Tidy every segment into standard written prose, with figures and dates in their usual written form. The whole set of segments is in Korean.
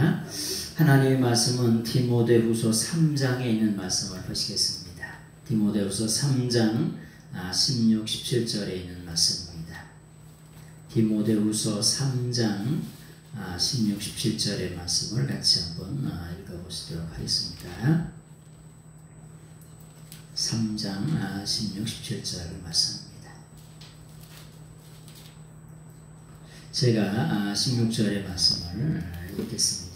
할렐루야. 하나님의 말씀은 디모데후서 3장에 있는 말씀을 보시겠습니다. 디모데후서 3장 16, 17절에 있는 말씀입니다. 디모데후서 3장 16, 17절의 말씀을 같이 한번 읽어보시도록 하겠습니다. 3장 16, 17절 말씀입니다. 제가 16절의 말씀을 읽겠습니다.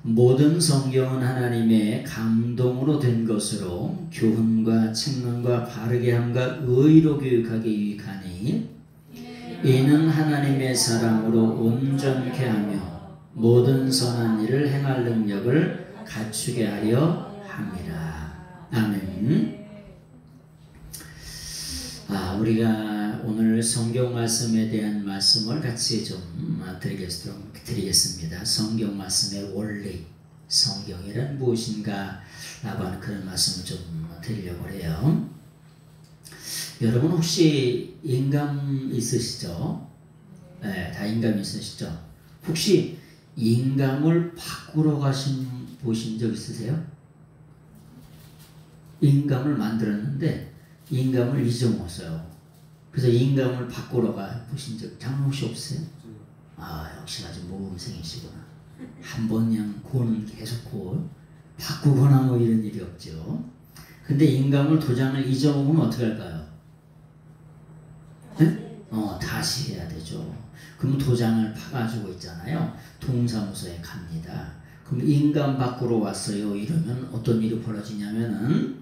모든 성경은 하나님의 감동으로 된 것으로 교훈과 책망과 바르게 함과 의로 교육하기 유익하니 이는 하나님의 사람으로 온전케 하며 모든 선한 일을 행할 능력을 갖추게 하려 함이라. 아멘. 우리가 오늘 성경 말씀에 대한 말씀을 같이 좀 드리겠습니다. 성경 말씀의 원리, 성경이란 무엇인가 라고 하는 그런 말씀을 좀 드리려고 해요. 여러분 혹시 인감 있으시죠? 네, 다 인감 있으시죠? 혹시 인감을 바꾸러 보신 적 있으세요? 인감을 만들었는데 인감을 잊어먹었어요. 그래서 인감을 바꾸러 보신 적 장로 혹시 없어요? 역시 아주 모범생이시구나. 한 번 그냥 고는 계속 바꾸거나 뭐 이런 일이 없죠. 근데 인감을 도장을 잊어먹으면 어떻게 할까요? 네? 다시 해야 되죠. 그럼 도장을 파가지고 있잖아요. 동사무소에 갑니다. 그럼 인감 바꾸러 왔어요. 이러면 어떤 일이 벌어지냐면은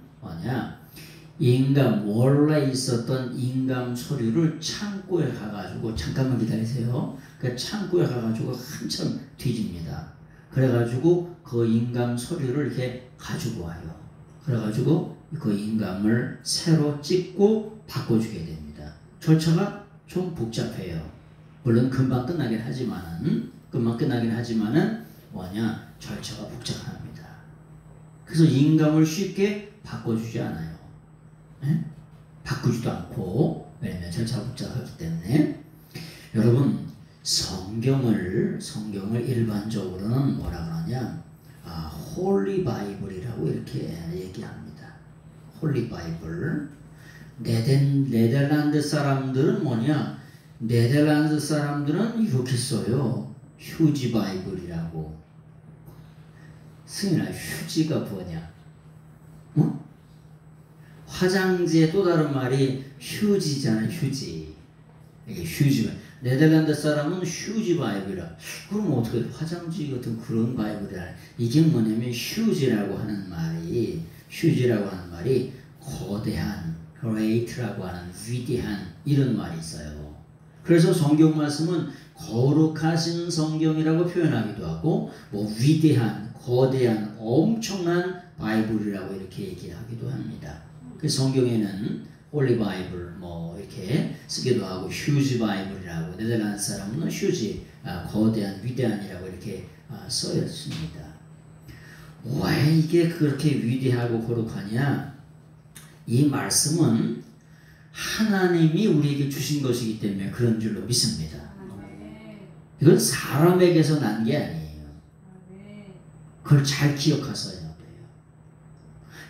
인감, 원래 있었던 인감 서류를 창고에 가가지고, 잠깐만 기다리세요. 그 창고에 가가지고 한참 뒤집니다. 그래가지고 그 인감 서류를 이렇게 가지고 와요. 그래가지고 그 인감을 새로 찍고 바꿔주게 됩니다. 절차가 좀 복잡해요. 물론 금방 끝나긴 하지만은, 절차가 복잡합니다. 그래서 인감을 쉽게 바꿔주지 않아요. 바꾸지도 않고, 왜냐면 절차가 복잡하기 때문에. 여러분, 성경을 일반적으로는 뭐라 그러냐, 홀리 바이블이라고 이렇게 얘기합니다. 홀리 바이블. 네덜란드 사람들은 네덜란드 사람들은 이렇게 써요. 휴지 바이블이라고. 승인아, 휴지가 뭐냐? 화장지의 또 다른 말이 휴지잖아요. 휴지. 이게 휴지. 네덜란드 사람은 휴지 바이블이라. 그럼 어떻게 화장지 같은 그런 바이블이라. 이게 뭐냐면 휴지라고 하는 말이 거대한, great라고 하는 위대한 이런 말이 있어요. 그래서 성경 말씀은 거룩하신 성경이라고 표현하기도 하고, 위대한, 거대한, 엄청난 바이블이라고 이렇게 얘기하기도 합니다. 그 성경에는 홀리 바이블 이렇게 쓰기도 하고, 휴지 바이블이라고, 네덜란드 사람은 휴지, 거대한, 위대한이라고 이렇게 써있습니다. 왜 이게 그렇게 위대하고 거룩하냐? 이 말씀은 하나님이 우리에게 주신 것이기 때문에 그런 줄로 믿습니다. 이건 사람에게서 난 게 아니에요. 그걸 잘 기억하셔야 돼요.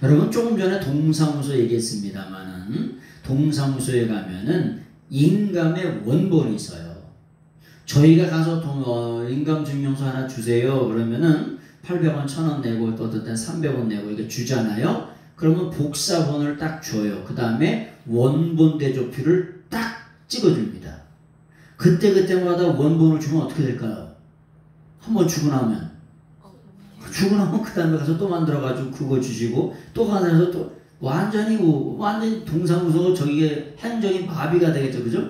여러분, 조금 전에 동사무소 얘기했습니다만은, 동사무소에 가면은 인감의 원본이 있어요. 저희가 가서 인감증명서 하나 주세요. 그러면은 800원, 1000원 내고, 또 어떤 때는 300원 내고 이렇게 주잖아요. 그러면 복사본을 딱 줘요. 그 다음에 원본 대조표를 딱 찍어줍니다. 그때마다 원본을 주면 어떻게 될까요? 한번 주고 나면 그 다음에 가서 또 만들어가지고 그거 주시고, 또 가서 또 완전히 동사무소 저기에 행정이 마비가 되겠죠. 그죠?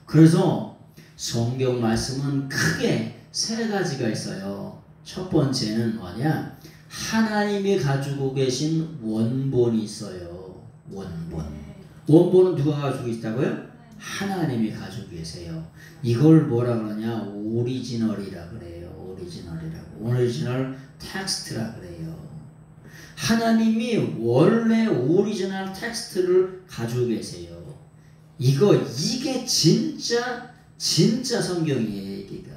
그래서 성경 말씀은 크게 세 가지가 있어요. 첫 번째는 하나님이 가지고 계신 원본이 있어요. 원본은 누가 가지고 있다고요? 하나님이 가지고 계세요. 이걸 뭐라 그러냐? 오리지널이라 그래요. 오리지널 텍스트라 그래요. 하나님이 원래 오리지널 텍스트를 가지고 계세요. 이게 진짜 진짜 성경이에요, 여기가.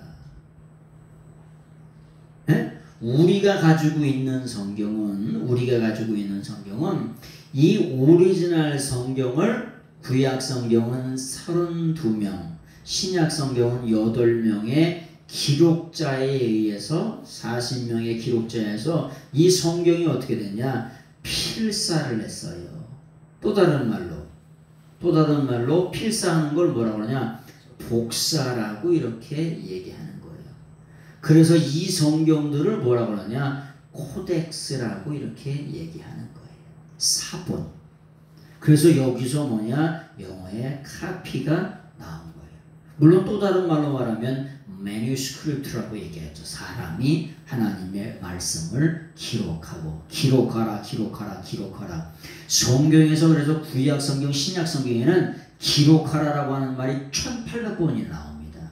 예? 우리가 가지고 있는 성경은 이 오리지널 성경을 구약 성경은 32명, 신약 성경은 8명의 기록자에 의해서 40명의 기록자에 의해서 이 성경이 어떻게 됐냐? 필사를 했어요. 또 다른 말로 필사하는 걸 뭐라고 그러냐? 복사라고 이렇게 얘기하는 거예요. 그래서 이 성경들을 뭐라고 그러냐? 코덱스라고 이렇게 얘기하는 거예요. 사본. 그래서 여기서 뭐냐? 영어의 카피가 나온 거예요. 물론 또 다른 말로 말하면 매뉴스크립트라고 얘기하죠. 사람이 하나님의 말씀을 기록하라. 성경에서 그래서 구약 성경, 신약 성경에는 기록하라라고 하는 말이 1800번이 나옵니다.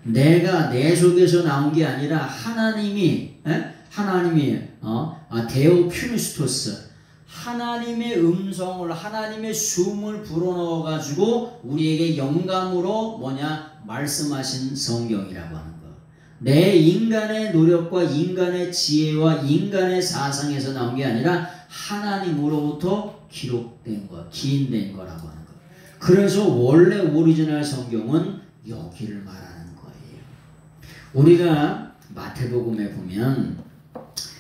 내가 내 속에서 나온 게 아니라 하나님이 데오퓨니스토스, 하나님의 음성을, 하나님의 숨을 불어넣어 가지고 우리에게 영감으로 말씀하신 성경이라고 하는 거. 내 인간의 노력과 인간의 지혜와 인간의 사상에서 나온 게 아니라 하나님으로부터 기록된 거, 기인된 거라고 하는 거. 그래서 원래 오리지널 성경은 여기를 말하는 거예요. 우리가 마태복음에 보면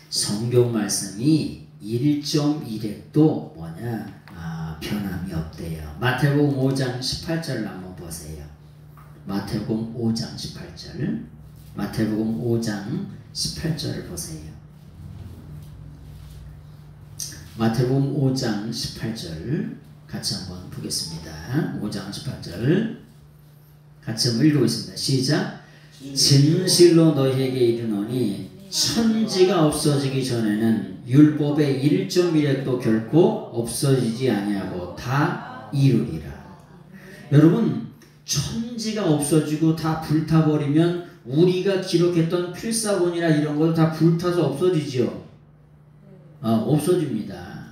성경 말씀이 1.1획도 변함이 없대요. 마태복음 5장 18절을 한번 보세요. 마태복음 5장 18절을 보세요. 마태복음 5장 18절 같이 한번 보겠습니다. 5장 18절 같이 한번 읽어보겠습니다. 시작. 진실로 너희에게 이르노니 천지가 없어지기 전에는 율법의 1.1획도 결코 없어지지 아니하고 다 이루리라. 여러분, 천지가 없어지고 다 불타버리면 우리가 기록했던 필사본이나 이런 걸 다 불타서 없어지죠. 없어집니다.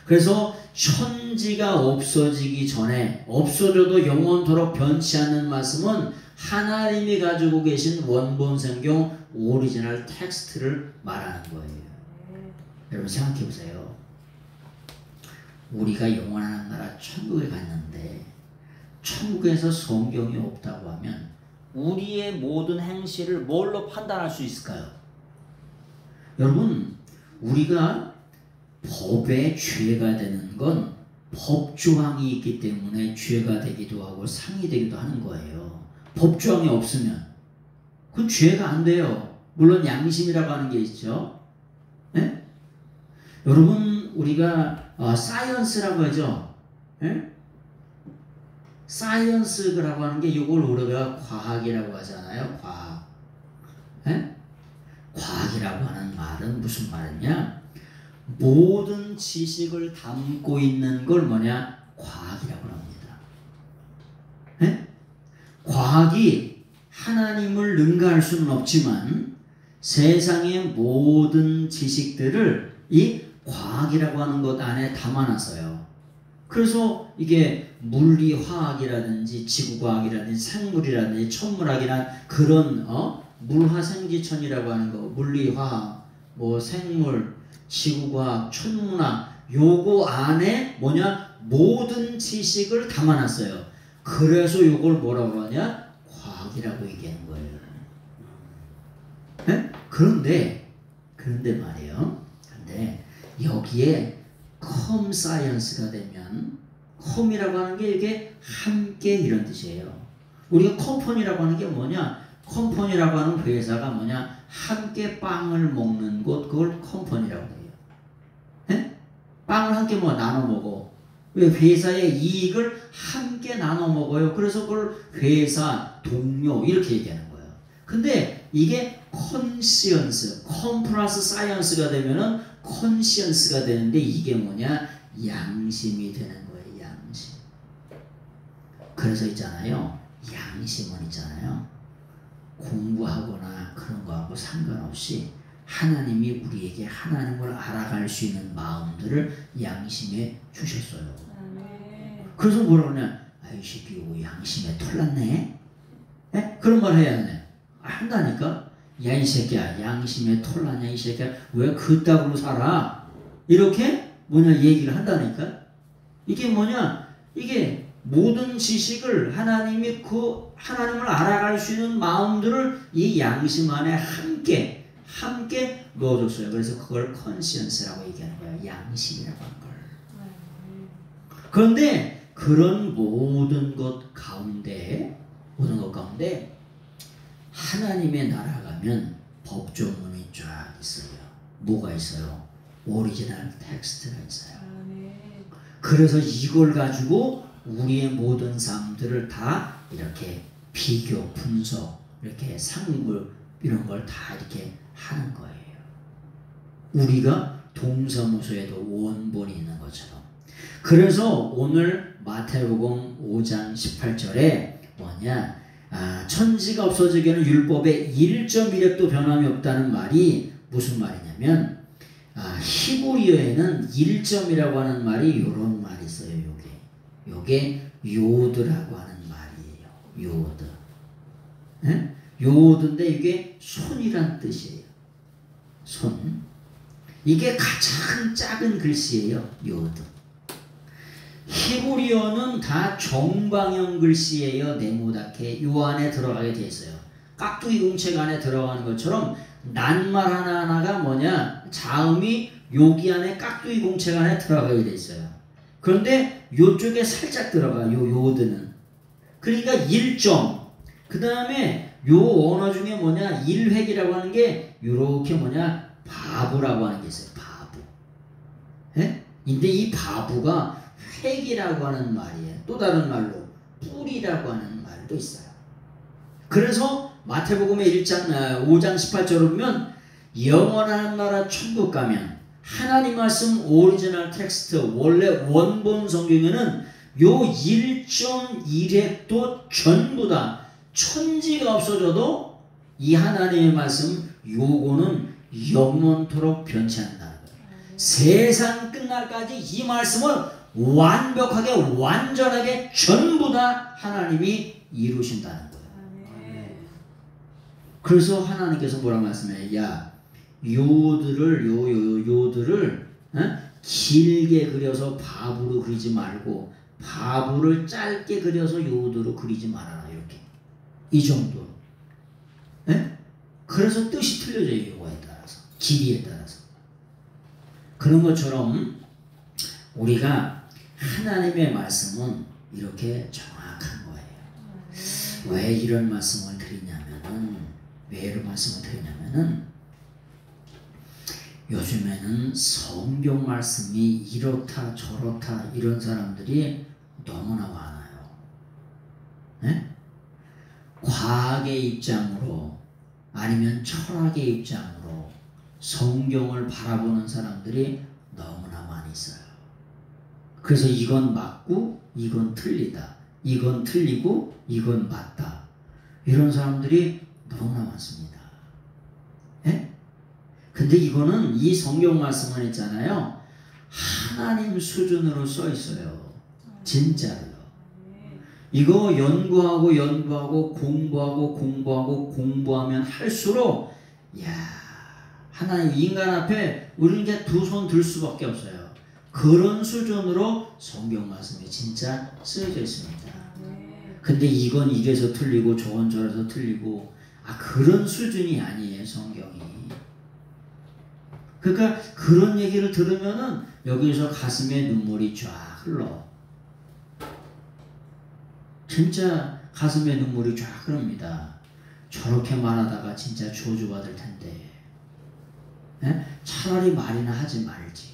그래서 천지가 없어지기 전에, 없어져도 영원토록 변치 않는 말씀은 하나님이 가지고 계신 원본 성경 오리지널 텍스트를 말하는 거예요. 여러분 생각해 보세요. 우리가 영원한 나라 천국에 갔는데 천국에서 성경이 없다고 하면 우리의 모든 행실을 뭘로 판단할 수 있을까요? 여러분, 우리가 법에 죄가 되는 건 법조항이 있기 때문에 죄가 되기도 하고 상이 되기도 하는 거예요. 법조항이 없으면 그건 죄가 안 돼요. 물론 양심이라고 하는 게 있죠. 네? 여러분, 우리가 사이언스라고 하죠. 네? 사이언스라고 하는 게 이걸 우리가 과학이라고 하잖아요. 과학. 네? 과학이라고 하는 말은 무슨 말이냐? 모든 지식을 담고 있는 걸 과학이라고 합니다. 네? 과학이 하나님을 능가할 수는 없지만 세상의 모든 지식들을 이 과학이라고 하는 것 안에 담아놨어요. 그래서 이게 물리화학이라든지 지구과학이라든지 생물이라든지 천문학이란 그런 물화생지천이라고 하는 거, 물리화학, 생물, 지구과학, 천문학, 요거 안에 모든 지식을 담아놨어요. 그래서 요걸 뭐라고 하냐? 과학이라고 얘기하는 거예요. 네? 그런데 말이에요. 근데 여기에 컴사이언스가 되면, 컴이라고 하는 게 이게 함께 이런 뜻이에요. 우리가 컴퍼니라고 하는 게 뭐냐? 컴퍼니라고 하는 회사가 함께 빵을 먹는 곳, 그걸 컴퍼니라고 해요. 네? 빵을 함께 나눠 먹어. 왜? 회사의 이익을 함께 나눠 먹어요. 그래서 그걸 회사, 동료 이렇게 얘기하는 거예요. 근데 이게 컨시언스, 컴 플러스 사이언스가 되면은 컨시언스가 되는데 이게 양심이 되는 거예요. 양심. 그래서 있잖아요. 양심은 있잖아요. 공부하거나 그런 거하고 상관없이 하나님이 우리에게 하나님을 알아갈 수 있는 마음들을 양심에 주셨어요. 그래서 뭐라 그러냐? 이 새끼 양심에 털났네? 예? 그런 말 해야 하네. 한다니까. 야, 이 새끼야, 양심에 털났냐, 이 새끼야, 왜 그따구로 살아? 이렇게 얘기를 한다니까. 이게 이게 모든 지식을 하나님을 알아갈 수 있는 마음들을 이 양심 안에 함께 넣어줬어요. 그래서 그걸 컨시언스라고 얘기하는 거예요. 양심이라고 하는 걸. 그런데 그런 모든 것 가운데 하나님의 나라 가면 법조문이 쫙 있어요. 뭐가 있어요? 오리지널 텍스트가 있어요. 그래서 이걸 가지고 우리의 모든 삶들을 다 이렇게 비교, 분석, 이렇게 상부 이런 걸 다 이렇게 하는 거예요. 우리가 동사무소에도 원본이 있는 것처럼. 그래서 오늘 마태복음 5장 18절에 천지가 없어지기에는 율법의 1.1획도 변함이 없다는 말이 무슨 말이냐면 히브리어에는 1점이라고 하는 말이 이런 말이 있어요. 요게 요드라고 하는 말이에요. 요드. 네? 요드인데 이게 손이란 뜻이에요. 손. 이게 가장 작은 글씨예요. 요드. 히브리어는 다 정방형 글씨예요. 네모나게 요 안에 들어가게 돼 있어요. 깍두기 공책 안에 들어가는 것처럼 낱말 하나하나가 자음이 여기 안에 깍두기 공책 안에 들어가게 돼 있어요. 그런데 요쪽에 살짝 들어가요. 요드는. 그러니까 1점. 그 다음에 요 언어 중에 1획이라고 하는 게 요렇게 바부라고 하는 게 있어요. 바부. 예? 근데 이 바부가 획이라고 하는 말이에요. 또 다른 말로 뿔이라고 하는 말도 있어요. 그래서 마태복음의 5장 18절을 보면 영원한 나라 천국 가면 하나님 말씀 오리지널 텍스트 원래 원본 성경에는 요 1.1획도 전부 다 천지가 없어져도 이 하나님의 말씀 요거는 영원토록 변치 않는다는 거예요. 세상 끝날까지 이 말씀을 완벽하게 완전하게 전부 다 하나님이 이루신다는 거예요. 그래서 하나님께서 뭐라고 말씀해요? 야, 요들을 길게 그려서 바보로 그리지 말고 바보를 짧게 그려서 요드로 그리지 말아라. 이렇게 이 정도. 네? 그래서 뜻이 틀려져요. 요거에 따라서 길이에 따라서. 그런 것처럼 우리가 하나님의 말씀은 이렇게 정확한 거예요. 왜 이런 말씀을 드리냐면은 요즘에는 성경 말씀이 이렇다 저렇다 이런 사람들이 너무나 많아요. 네? 과학의 입장으로 아니면 철학의 입장으로 성경을 바라보는 사람들이 너무나 많이 있어요. 그래서 이건 맞고 이건 틀리다. 이건 틀리고 이건 맞다. 이런 사람들이 너무나 많습니다. 예? 근데 이거는 이 성경 말씀은 있잖아요. 하나님 수준으로 써 있어요. 진짜로요. 이거 연구하고 공부하면 할수록 하나님 인간 앞에 우리는 이제 두 손 들 수밖에 없어요. 그런 수준으로 성경 말씀이 진짜 쓰여져 있습니다. 근데 이건 이래서 틀리고 저건 저래서 틀리고 그런 수준이 아니에요. 성경이. 그러니까 그런 얘기를 들으면은 여기서 가슴에 눈물이 쫙 흘러. 진짜 가슴에 눈물이 쫙 흐릅니다. 저렇게 말하다가 진짜 저주받을 텐데. 에? 차라리 말이나 하지 말지.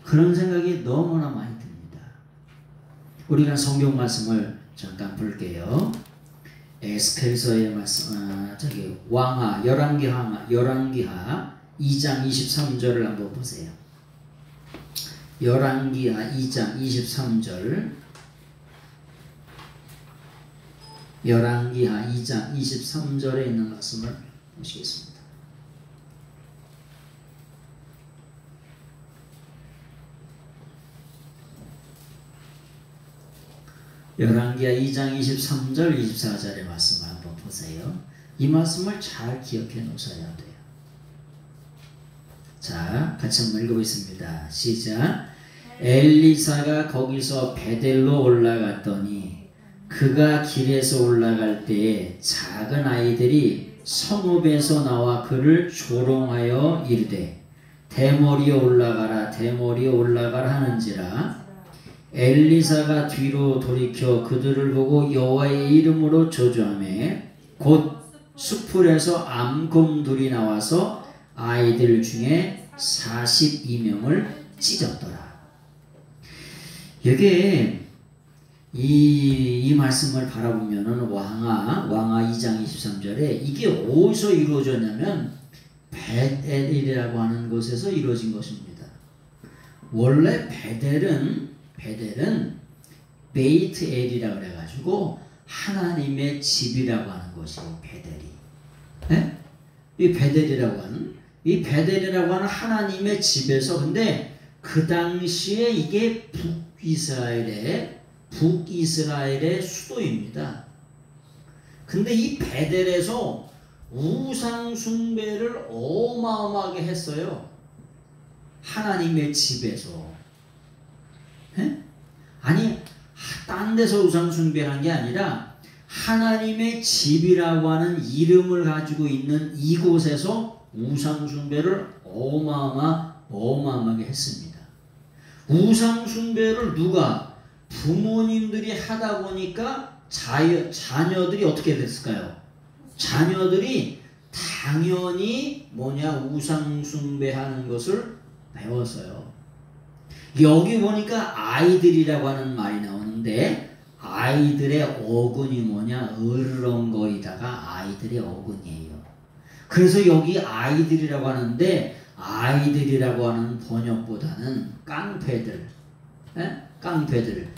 그런 생각이 너무나 많이 듭니다. 우리가 성경 말씀을 잠깐 볼게요. 에스겔서의 말씀, 열왕기하 2장 23절을 한번 보세요. 열왕기하 2장 23절. 열왕기하 2장 23절에 있는 말씀을 보시겠습니다. 열왕기하 2장 23절 24절의 말씀을 한번 보세요. 이 말씀을 잘 기억해 놓으셔야 돼요. 자, 같이 한번 읽어보겠습니다. 시작. 엘리사가 거기서 베델로 올라갔더니 그가 길에서 올라갈 때에 작은 아이들이 성읍에서 나와 그를 조롱하여 이르되 대머리에 올라가라 대머리에 올라가라 하는지라. 엘리사가 뒤로 돌이켜 그들을 보고 여호와의 이름으로 저주하며 곧 숲풀에서 암곰들이 나와서 아이들 중에 42명을 찢었더라. 여기에 이 말씀을 바라보면은 왕하 2장 23절에 이게 어디서 이루어졌냐면 베델이라고 하는 곳에서 이루어진 것입니다. 원래 베델은 베이트 엘이라고 그래가지고 하나님의 집이라고 하는 것이에요. 베델이. 네? 이 베델이라고 하는 하나님의 집에서, 근데 그 당시에 이게 북이스라엘의 수도입니다. 근데 이 베델에서 우상 숭배를 어마어마하게 했어요. 하나님의 집에서. 에? 아니, 딴 데서 우상 숭배한 게 아니라 하나님의 집이라고 하는 이름을 가지고 있는 이곳에서 우상 숭배를 어마어마하게 했습니다. 우상 숭배를 누가? 부모님들이 하다 보니까 자녀들이 어떻게 됐을까요? 자녀들이 당연히 우상 숭배하는 것을 배웠어요. 여기 보니까 아이들이라고 하는 말이 나오는데 아이들의 어근이 으르렁거리다가 아이들의 어근이에요. 그래서 여기 아이들이라고 하는데 아이들이라고 하는 번역보다는 깡패들,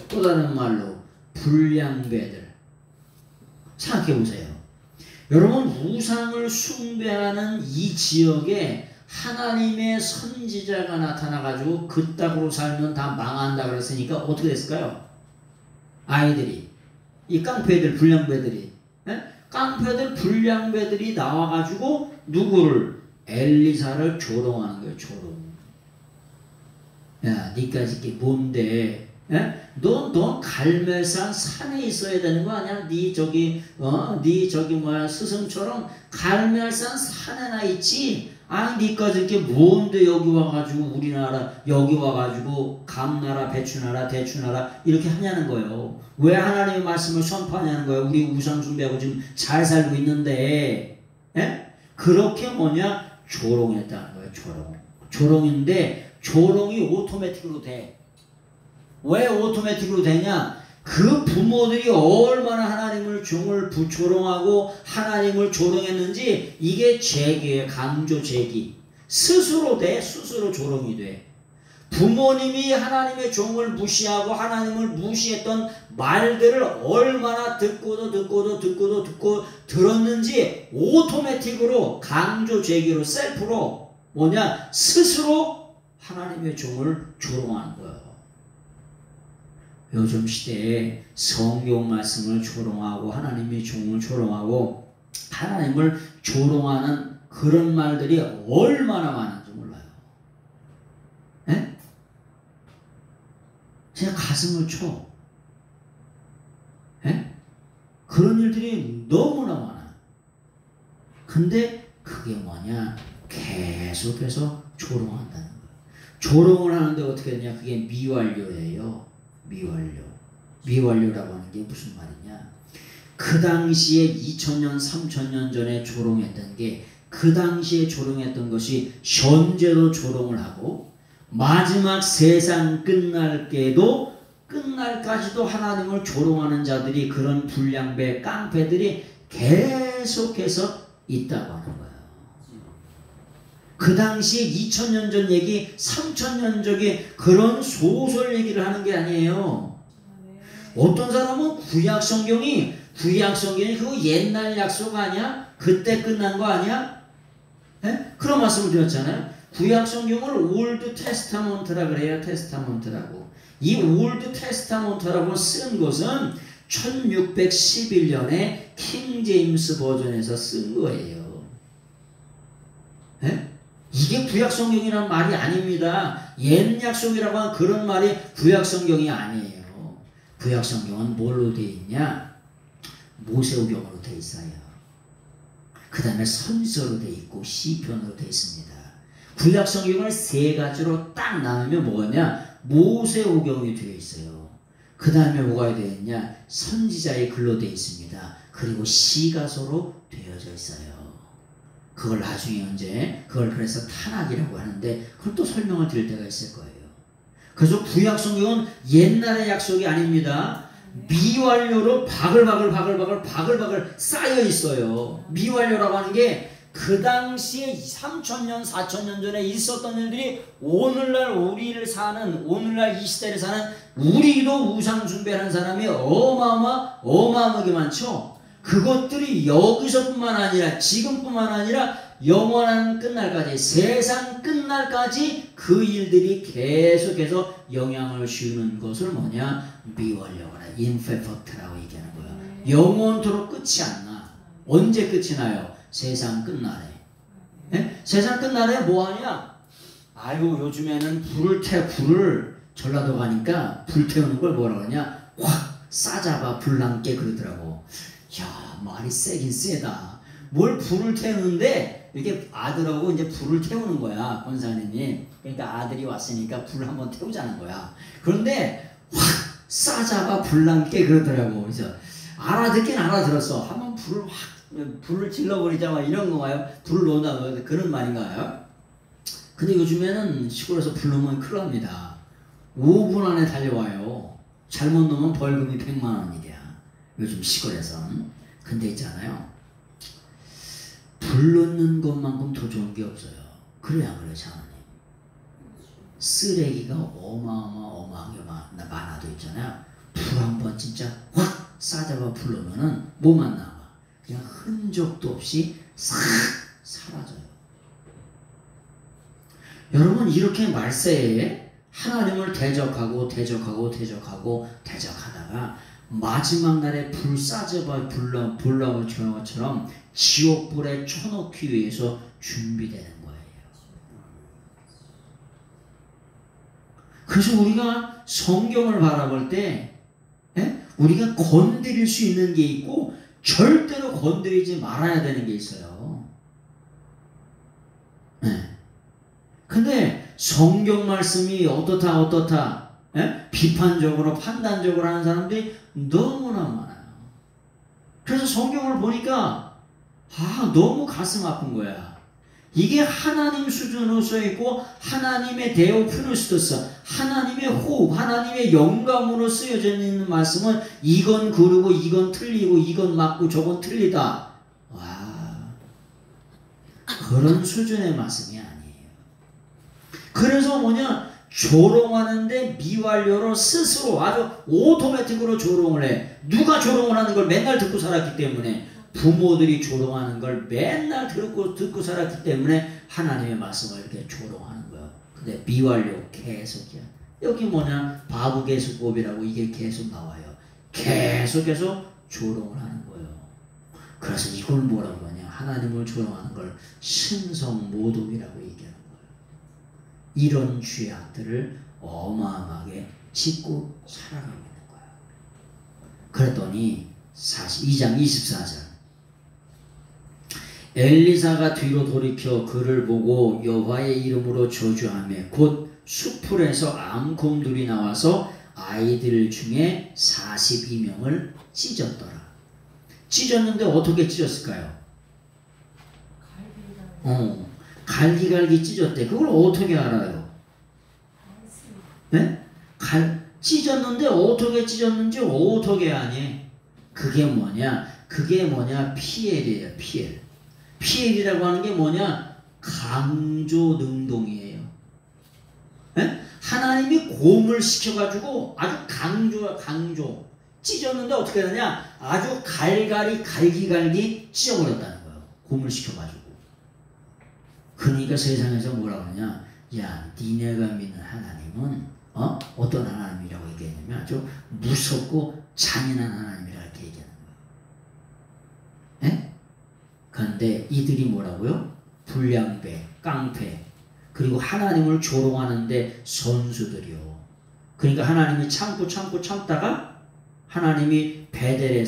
또 다른 말로 불량배들. 생각해보세요. 여러분, 우상을 숭배하는 이 지역에 하나님의 선지자가 나타나가지고 그따구로 살면 다 망한다 그랬으니까 어떻게 됐을까요? 아이들이, 이 깡패들, 불량배들이, 깡패들, 불량배들이 나와가지고 누구를? 엘리사를 조롱하는 거예요. 조롱. 야, 니까지 게 뭔데? 너 갈멜산 산에 있어야 되는 거 아니야? 네 저기 스승처럼 갈멜산 산에나 있지. 아니, 니까지 게 뭔데 여기 와가지고 우리나라 여기 와가지고 감나라, 배추나라, 대추나라 이렇게 하냐는 거예요. 왜 하나님의 말씀을 선포하냐는 거예요. 우리 우상 숭배하고 지금 잘 살고 있는데, 그렇게 조롱했다는 거예요. 조롱인데 조롱이 오토매틱으로 돼. 왜 오토매틱으로 되냐? 그 부모들이 얼마나 하나님을 조롱하고 하나님을 조롱했는지 이게 죄기예요. 강조 죄기. 스스로 조롱이 돼. 부모님이 하나님의 종을 무시하고 하나님을 무시했던 말들을 얼마나 듣고 들었는지 오토매틱으로 강조 죄기로 셀프로 스스로 하나님의 종을 조롱하는 거예요. 요즘 시대에 성경 말씀을 조롱하고 하나님의 종을 조롱하고 하나님을 조롱하는 그런 말들이 얼마나 많은지 몰라요. 제 가슴을 쳐. 그런 일들이 너무나 많아. 근데 그게 계속해서 조롱한다는 거예요. 조롱을 하는데 어떻게 되냐? 그게 미완료예요. 미완료라고 하는 게 무슨 말이냐? 그 당시에 2000년, 3000년 전에 조롱했던 게 그 당시에 조롱했던 것이 현재도 조롱을 하고 마지막 세상 끝날까지도 하나님을 조롱하는 자들이 그런 불량배, 깡패들이 계속해서 있다고 하는 거예요. 그 당시에 2000년 전 얘기, 3000년 전에 그런 소설 얘기를 하는 게 아니에요. 어떤 사람은 구약 성경이 그거 옛날 약속 아니야? 그때 끝난 거 아니야? 그런 말씀을 드렸잖아요. 구약 성경을 올드 테스타먼트라 그래요. 테스타먼트라고. 이 올드 테스타먼트라고 쓴 것은 1611년에 킹 제임스 버전에서 쓴 거예요. 에? 이게 구약성경이라는 말이 아닙니다. 옛약속이라고 하는 그런 말이 구약성경이 아니에요. 구약성경은 뭘로 되어 있냐? 모세오경으로 되어 있어요. 그 다음에 선지서로 되어 있고 시편으로 되어 있습니다. 구약성경을 세 가지로 딱 나누면 뭐냐? 모세오경이 되어 있어요. 그 다음에 뭐가 되어 있냐? 선지자의 글로 되어 있습니다. 그리고 시가서로 되어져 있어요. 그걸 나중에 언제 그걸 그래서 탄악이라고 하는데 그걸 또 설명을 드릴 때가 있을 거예요. 그래서 구약성경은 옛날의 약속이 아닙니다. 미완료로 바글바글 쌓여 있어요. 미완료라고 하는 게 그 당시에 3000년 4000년 전에 있었던 일들이 오늘날 우리를 사는 오늘날 이 시대를 사는 우리도 우상 숭배하는 사람이 어마어마하게 많죠. 그것들이 여기서뿐만 아니라 지금뿐만 아니라 영원한 끝날까지 세상 끝날까지 그 일들이 계속해서 영향을 주는 것을 뭐냐? 미완료거나 임페퍼트라고 얘기하는 거예요. 영원토록 끝이 안 나. 언제 끝이 나요? 세상 끝날에. 예? 세상 끝날에 뭐하냐? 아이고 요즘에는 불을 전라도 가니까 불 태우는 걸 뭐라 그러냐? 확 싸잡아 불남게 그러더라고. 야 말이 세긴 세다. 뭘 불을 태우는데 이렇게 아들하고 이제 불을 태우는 거야 권사님이. 그러니까 아들이 왔으니까 불 한번 태우자는 거야. 그런데 확 싸잡아 불남게 그러더라고. 그래서 알아듣긴 알아들었어. 한번 불을 질러버리자 막 이런 건가요? 불을 놓는다 그런 말인가요? 근데 요즘에는 시골에서 불 놓으면 큰일 납니다. 5분 안에 달려와요. 잘못 놓으면 벌금이 100만 원이야. 요즘 시골에선. 근데 있잖아요. 불 놓는 것만큼 더 좋은 게 없어요. 그래야 그래요, 하나님. 쓰레기가 어마어마하게 많아도 있잖아요. 불 한번 진짜 확 싸잡아 불 놓으면은 뭐만 남아? 그냥 흔적도 없이 싹 사라져요. 여러분 이렇게 말세에 하나님을 대적하다가 마지막 날에 불 싸잡아 불나올 것처럼 지옥불에 쳐넣기 위해서 준비되는 거예요. 그래서 우리가 성경을 바라볼 때 우리가 건드릴 수 있는 게 있고 절대로 건드리지 말아야 되는 게 있어요. 근데 성경 말씀이 어떻다 비판적으로 판단적으로 하는 사람들이 너무나 많아요. 그래서 성경을 보니까 너무 가슴 아픈 거야. 이게 하나님 수준으로 써있고 하나님의 데오피누스토스 하나님의 호흡 하나님의 영감으로 쓰여져 있는 말씀은 이건 그르고 이건 틀리고 이건 맞고 저건 틀리다. 와, 그런 수준의 말씀이 아니에요. 그래서 뭐냐, 조롱하는데 미완료로 스스로 아주 오토매틱으로 조롱을 해. 누가 조롱을 하는 걸 맨날 듣고 살았기 때문에, 부모들이 조롱하는 걸 맨날 듣고 살았기 때문에 하나님의 말씀을 이렇게 조롱하는 거예요. 근데 미완료 계속이야. 여기 뭐냐, 바구계수법이라고 이게 계속 나와요. 계속해서 조롱을 하는 거예요. 그래서 이걸 뭐라고 하냐, 하나님을 조롱하는 걸 신성모독이라고 얘기하는 거예요. 이런 죄악들을 어마어마하게 짓고 살아가고 있는 거예요. 그랬더니 2장 24절, 엘리사가 뒤로 돌이켜 그를 보고 여호와의 이름으로 저주하며 곧 수풀에서 암곰들이 나와서 아이들 중에 42명을 찢었더라. 찢었는데 어떻게 찢었을까요? 갈기갈기 찢었대. 그걸 어떻게 알아요? 네? 찢었는데 어떻게 찢었는지 어떻게 아니? 그게 뭐냐? 피엘이에요. 피엘이라고 하는 게 뭐냐? 강조 능동이에요. 네? 하나님이 곰을 시켜가지고 아주 강조 찢었는데 어떻게 되냐? 아주 갈기갈기 찢어버렸다는 거예요. 곰을 시켜가지고. 그러니까 세상에서 뭐라고 하냐? 야, 니네가 믿는 하나님은 어떤 하나님이라고 얘기했냐면 아주 무섭고 잔인한 하나님이라고 이렇게 얘기하는 거예요. 예? 그런데 이들이 뭐라고요? 불량배, 깡패, 그리고 하나님을 조롱하는데 선수들이요. 그러니까 하나님이 참다가 하나님이 베델에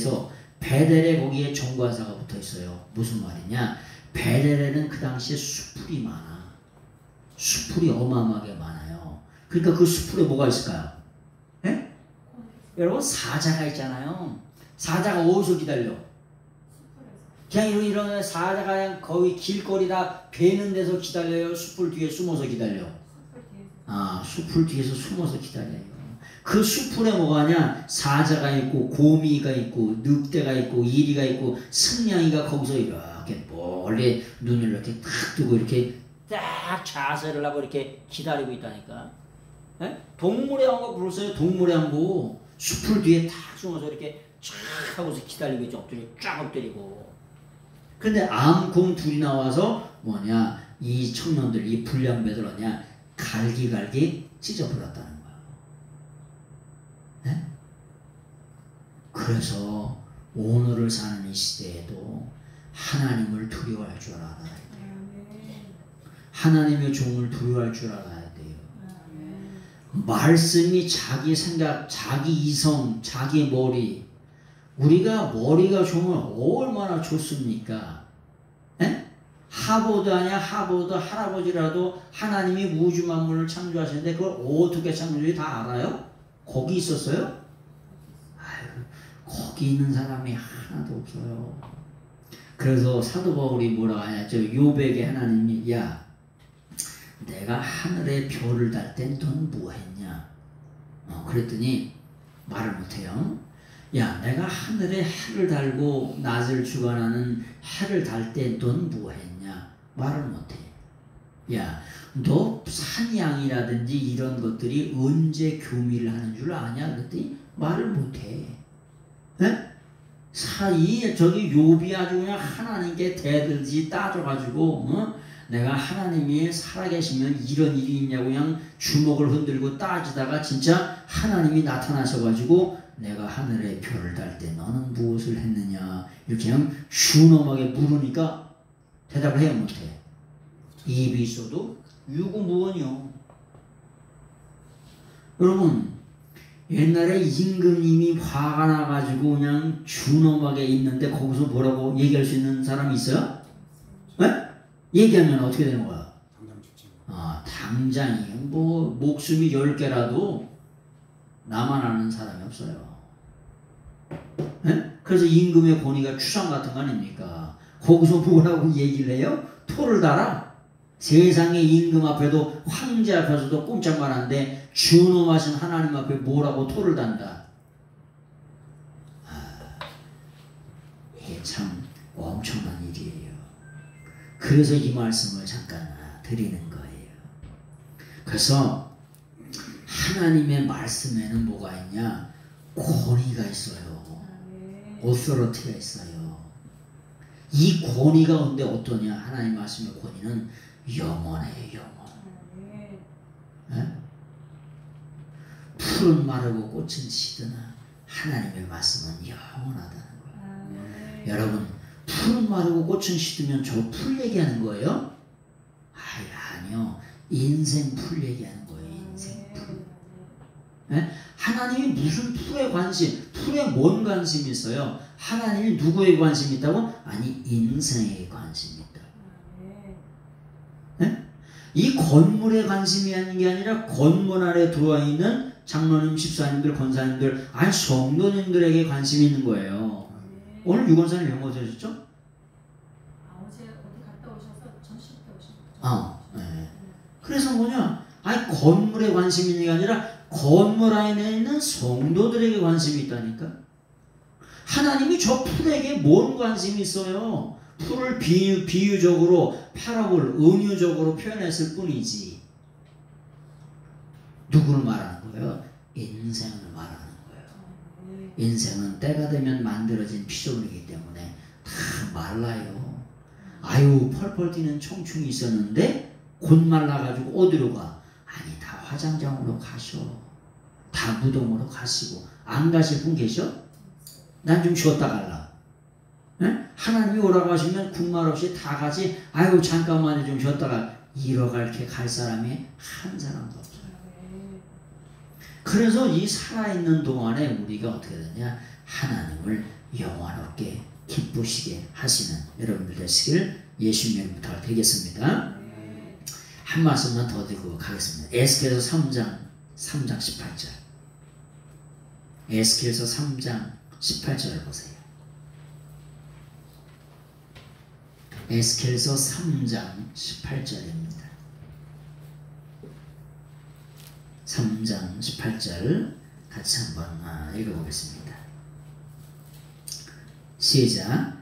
거기에 정관사가 붙어 있어요. 무슨 말이냐? 베델에는 그 당시에 수풀이 많아. 수풀이 어마어마하게 많아요. 그러니까 그 수풀에 뭐가 있을까요? 예? 여러분 사자가 있잖아요. 사자가 어디서 기다려? 그냥 이런 사자가 그냥 거의 길거리다 베는 데서 기다려요? 수풀 뒤에 숨어서 기다려? 수풀 뒤에서 숨어서 기다려요. 그 수풀에 뭐가 하냐? 사자가 있고 고미가 있고 늑대가 있고 이리가 있고 승냥이가 거기서 이렇게 멀리 눈을 이렇게 탁 뜨고 이렇게 딱 자세를 하고 이렇게 기다리고 있다니까. 에? 동물의 왕국 불렀어요. 동물의 왕국 수풀 뒤에 탁 숨어서 이렇게 쫙 하고서 기다리고 있죠. 엎드려 쫙 엎드리고. 근데 암곰 둘이 나와서 뭐냐? 이 청년들, 이 불량배들 뭐냐? 갈기갈기 찢어버렸다는 거야. 네? 그래서 오늘을 사는 이 시대에도 하나님을 두려워할 줄 알아야 돼요. 하나님의 종을 두려워할 줄 알아야 돼요. 말씀이 자기 생각, 자기 이성, 자기 머리, 우리가 머리가 좋으면 얼마나 좋습니까? 에? 하버드 아니야? 하버드 할아버지라도 하나님이 우주 만물을 창조하시는데 그걸 어떻게 창조했는지 다 알아요? 거기 있었어요? 아유, 거기 있는 사람이 하나도 없어요. 그래서 사도 바울이 뭐라 하냐? 욥에게 하나님이 야, 내가 하늘에 별을 달 땐 넌 뭐 했냐? 그랬더니 말을 못해요. 야, 내가 하늘에 해를 달고 낮을 주관하는 해를 달 때 넌 뭐 했냐? 말을 못해. 야, 너 산양이라든지 이런 것들이 언제 교미를 하는 줄 아냐? 그랬더니 말을 못해. 네? 저기 욥이 아주 그냥 하나님께 대들지 따져가지고 내가 하나님이 살아계시면 이런 일이 있냐고 그냥 주먹을 흔들고 따지다가 진짜 하나님이 나타나셔가지고 내가 하늘에 별을 달 때 너는 무엇을 했느냐 이렇게 그냥 슈놈하게 물으니까 대답을 해야 못해. 입이 있어도 유구무원이요. 여러분 옛날에 임금님이 화가 나가지고 그냥 준엄하게 있는데 거기서 뭐라고 얘기할 수 있는 사람이 있어요? 네? 얘기하면 어떻게 되는 거야? 당장이 뭐 목숨이 10개라도 나만 아는 사람이 없어요. 네? 그래서 임금의 권위가 추상 같은 거 아닙니까? 거기서 뭐라고 얘기를 해요? 토를 달아? 세상의 임금 앞에도 황제 앞에서도 꼼짝만 한데 준엄하신 하나님 앞에 뭐라고 토를 단다. 이게 참 엄청난 일이에요. 그래서 이 말씀을 잠깐 드리는 거예요. 그래서 하나님의 말씀에는 뭐가 있냐? 권위가 있어요. 오토리티가 있어요. 이 권위가 근데 어떠냐? 하나님 말씀의 권위는 영원해요. 영원. 네? 풀은 마르고 꽃은 시드나 하나님의 말씀은 영원하다는 거예요. 여러분 풀은 마르고 꽃은 시드면 저 풀 얘기하는 거예요? 아니요. 인생 풀 얘기하는 거예요. 인생 풀. 네? 하나님이 무슨 풀에 풀에 뭔 관심이 있어요? 하나님이 누구에 관심이 있다고? 아니 인생에 관심이 있다. 네? 이 건물에 관심이 있는 게 아니라 건물 안에 들어와 있는 장로님, 집사님들, 권사님들, 아니 성도님들에게 관심이 있는 거예요. 오늘 유권사님 왜 못 오셨죠? 어제 어디 갔다 오셔서 전시 때 오신 거죠. 네. 그래서 뭐냐? 아니 건물에 관심이 있는 게 아니라 건물 안에 있는 성도들에게 관심이 있다니까. 하나님이 저 풀에게 뭔 관심이 있어요? 풀을 비유적으로 파라볼, 은유적으로 표현했을 뿐이지. 누구를 말하는 거예요? 인생을 말하는 거예요. 인생은 때가 되면 만들어진 피조물이기 때문에 다 말라요. 아유 펄펄 뛰는 청춘이 있었는데 곧 말라가지고 어디로 가? 아니 다 화장장으로 가셔. 다 무덤으로 가시고. 안 가실 분 계셔? 난 좀 쉬었다 갈라. 예? 하나님이 오라고 하시면 군말 없이 다 가지. 아이고 잠깐만요 좀 쉬었다가 이러갈게 갈 사람이 한 사람도 없어요. 그래서 이 살아있는 동안에 우리가 어떻게 되냐, 하나님을 영원롭게 기쁘시게 하시는 여러분들 되시길 예수님의 부탁을 드리겠습니다. 한 말씀만 더 드리고 가겠습니다. 에스겔서 3장 18절. 에스겔서 3장 18절을 보세요. 에스겔서 3장 18절입니다. 3장 18절 같이 한번 읽어보겠습니다. 시작.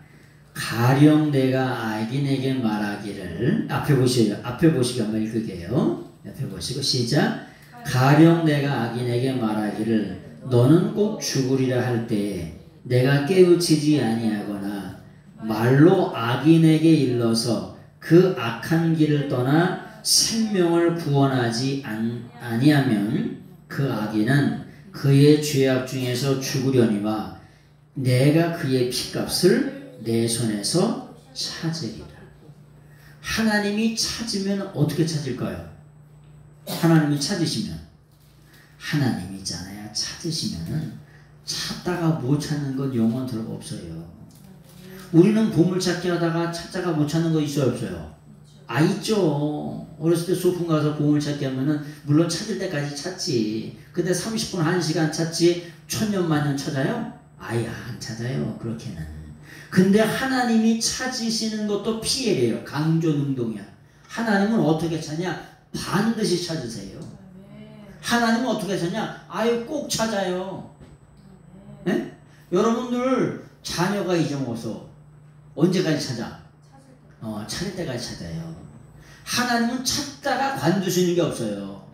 가령 내가 악인에게 말하기를, 앞에 보시고 한번 읽을게요. 옆에 보시고 시작. 가령 내가 악인에게 말하기를 너는 꼭 죽으리라 할 때에 내가 깨우치지 아니하거나 말로 악인에게 일러서 그 악한 길을 떠나 생명을 구원하지 아니하면 그 악인은 그의 죄악 중에서 죽으려니와 내가 그의 피값을 내 손에서 찾으리라. 하나님이 찾으면 어떻게 찾을까요? 하나님이 찾으시면, 하나님이잖아요. 찾으시면은 찾다가 못 찾는 건 영원토록 없어요. 우리는 보물찾기 하다가 찾다가 못 찾는 거 있어요, 없어요? 아, 있죠. 어렸을 때 소풍 가서 보물찾기 하면은 물론 찾을 때까지 찾지. 근데 30분 1시간 찾지 1000년 만년 찾아요? 아예 안 찾아요. 그렇게는. 근데 하나님이 찾으시는 것도 피해래요. 강조능동이야. 하나님은 어떻게 찾냐? 반드시 찾으세요. 하나님은 어떻게 찾냐? 아유 꼭 찾아요. 네? 여러분들 자녀가 잊어먹어서 언제까지 찾아? 찾을 때까지 찾아요. 하나님은 찾다가 관두시는 게 없어요.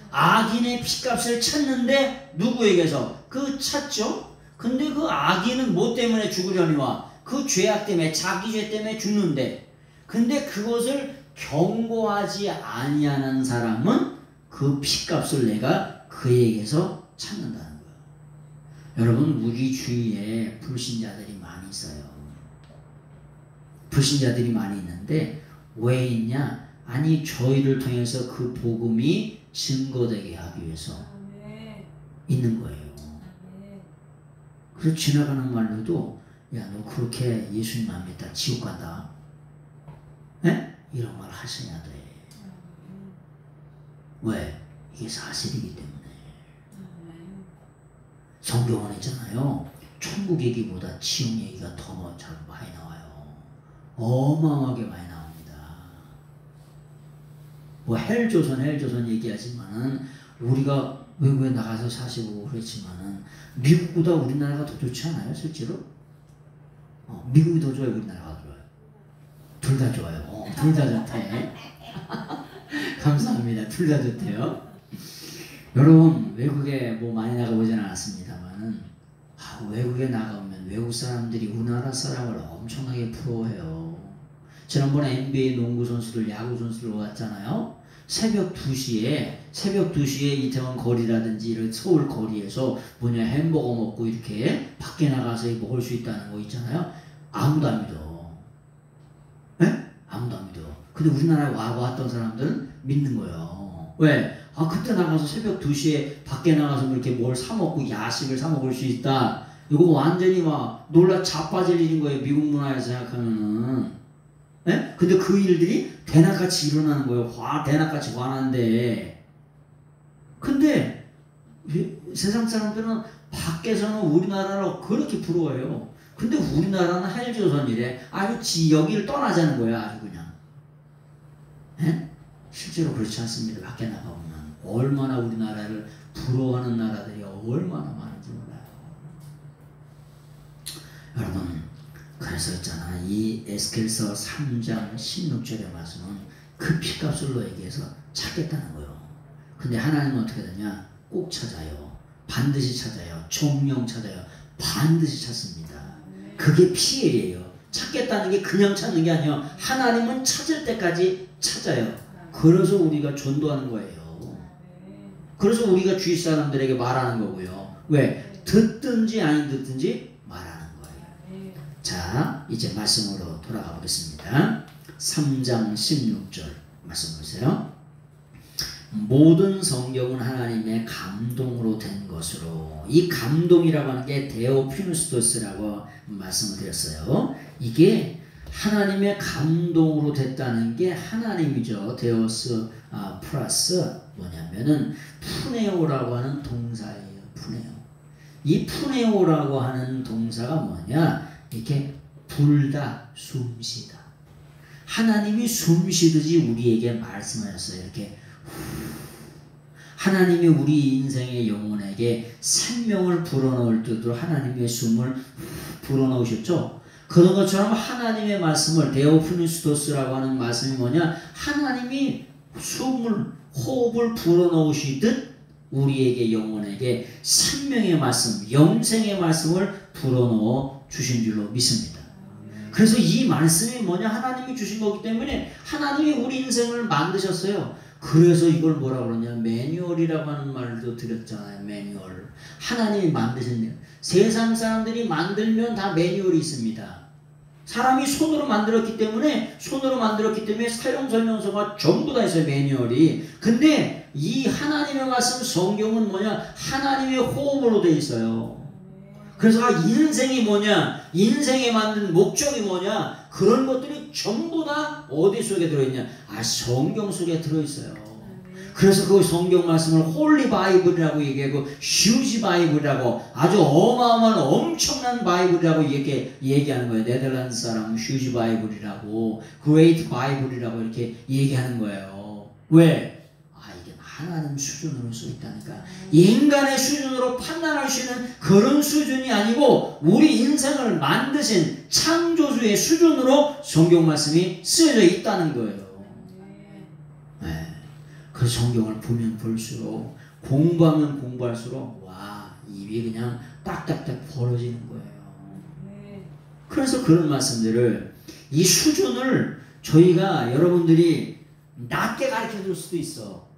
악인의 피값을 찾는데 누구에게서? 그 찾죠? 근데 그 악인은 뭐 때문에 죽으려니와 그 죄악 때문에, 자기 죄 때문에 죽는데, 근데 그것을 경고하지 아니하는 사람은 그 피값을 내가 그에게서 찾는다는 거예요. 여러분, 우리 주위에 불신자들이 많이 있어요. 불신자들이 많이 있는데 왜 있냐? 아니 저희를 통해서 그 복음이 증거되게 하기 위해서 있는 거예요. 그래서 지나가는 말로도 야 너 그렇게 예수님 안 믿다 지옥 간다. 네? 이런 말 하셔야 돼. 왜? 이게 사실이기 때문에. 성경은 있잖아요. 천국 얘기보다 지옥 얘기가 더 많이 나와요. 어마어마하게 많이 나옵니다. 뭐 헬조선 얘기하지만은 우리가 외국에 나가서 사시고 그렇지만은 미국보다 우리나라가 더 좋지 않아요, 실제로? 미국이 더 좋아요, 우리나라가 더 좋아요? 둘 다 좋아요. 둘 다 좋대. 감사합니다. 둘 다 좋대요. 여러분 외국에 뭐 많이 나가보진 않았습니다만은 외국에 나가면 외국 사람들이 우리나라 사람을 엄청나게 부러워해요. 지난번에 NBA 농구 선수들, 야구 선수들 왔잖아요. 새벽 2시에 이태원 거리라든지 이런 서울 거리에서 햄버거 먹고 이렇게 밖에 나가서 먹을 수 있다는 거 있잖아요. 아무도 안 믿어. 네? 아무도 안 믿어. 근데 우리나라에 왔던 사람들은 믿는 거예요. 왜? 그때 나가서 새벽 2시에 밖에 나가서 이렇게 뭘 사먹고 야식을 사먹을 수 있다. 이거 완전히 놀라 자빠질 일인 거예요. 미국 문화에서 생각하면은. 네? 근데 그 일들이 대낮같이 일어나는 거예요. 대낮같이 화난데. 근데 세상 사람들은 밖에서는 우리나라를 그렇게 부러워해요. 근데 우리나라는 헬조선이래. 아주 여기를 떠나자는 거야. 아주 그냥. 네? 실제로 그렇지 않습니다. 밖에 나가보면. 얼마나 우리나라를 부러워하는 나라들이 얼마나 많은지 몰라요. 여러분, 그래서 있잖아. 이 에스겔서 3장 16절의 말씀은 그 피값을 너에게서 찾겠다는 거예요. 근데 하나님은 어떻게 되냐? 꼭 찾아요. 반드시 찾아요. 정령 찾아요. 반드시 찾습니다. 그게 피엘이에요. 찾겠다는 게 그냥 찾는 게 아니에요. 하나님은 찾을 때까지 찾아요. 그래서 우리가 전도하는 거예요. 그래서 우리가 주위 사람들에게 말하는 거고요. 왜? 듣든지 아니 듣든지 말하는 거예요. 자, 이제 말씀으로 돌아가 보겠습니다. 3장 16절 말씀 보세요. 모든 성경은 하나님의 감동으로 된 것으로, 이 감동이라고 하는 게 데오피누스토스라고 말씀을 드렸어요. 이게 하나님의 감동으로 됐다는 게 하나님이죠. 데오스 플러스 뭐냐면은 푸네오라고 하는 동사예요. 푸네오. 이 푸네오라고 하는 동사가 뭐냐? 이렇게 불다, 숨쉬다. 하나님이 숨쉬듯이 우리에게 말씀하셨어요. 이렇게 하나님이 우리 인생의 영혼에게 생명을 불어넣을 뜻으로 하나님의 숨을 불어넣으셨죠. 그런 것처럼 하나님의 말씀을, 데오피누스토스라고 하는 말씀이 뭐냐? 하나님이 숨을, 호흡을 불어넣으시듯 우리에게 영혼에게 생명의 말씀, 영생의 말씀을 불어넣어 주신 줄로 믿습니다. 그래서 이 말씀이 뭐냐? 하나님이 주신 거기 때문에 하나님이 우리 인생을 만드셨어요. 그래서 이걸 뭐라 그러냐? 매뉴얼이라고 하는 말도 드렸잖아요. 매뉴얼. 하나님이 만드셨네요. 세상 사람들이 만들면 다 매뉴얼이 있습니다. 사람이 손으로 만들었기 때문에 사용 설명서가 전부 다 있어요. 매뉴얼이. 근데 이 하나님의 말씀 성경은 뭐냐? 하나님의 호흡으로 되어 있어요. 그래서 인생이 뭐냐? 인생에 만든 목적이 뭐냐? 그런 것들이 전부 다 어디 속에 들어있냐? 성경 속에 들어있어요. 그래서 그 성경 말씀을 홀리 바이블이라고 얘기하고 휴지 바이블이라고, 아주 어마어마한 엄청난 바이블이라고 이렇게 얘기하는 거예요. 네덜란드 사람은 휴지 바이블이라고, 그레이트 바이블이라고 이렇게 얘기하는 거예요. 왜? 이게 하나님 수준으로 써 있다니까. 인간의 수준으로 판단할 수 있는 그런 수준이 아니고 우리 인생을 만드신 창조주의 수준으로 성경 말씀이 쓰여져 있다는 거예요. 네. 그 성경을 보면 볼수록, 공부하면 공부할수록 와, 입이 그냥 딱딱딱 벌어지는 거예요. 그래서 그런 말씀들을, 이 수준을 저희가 여러분들이 낮게 가르쳐 줄 수도 있어.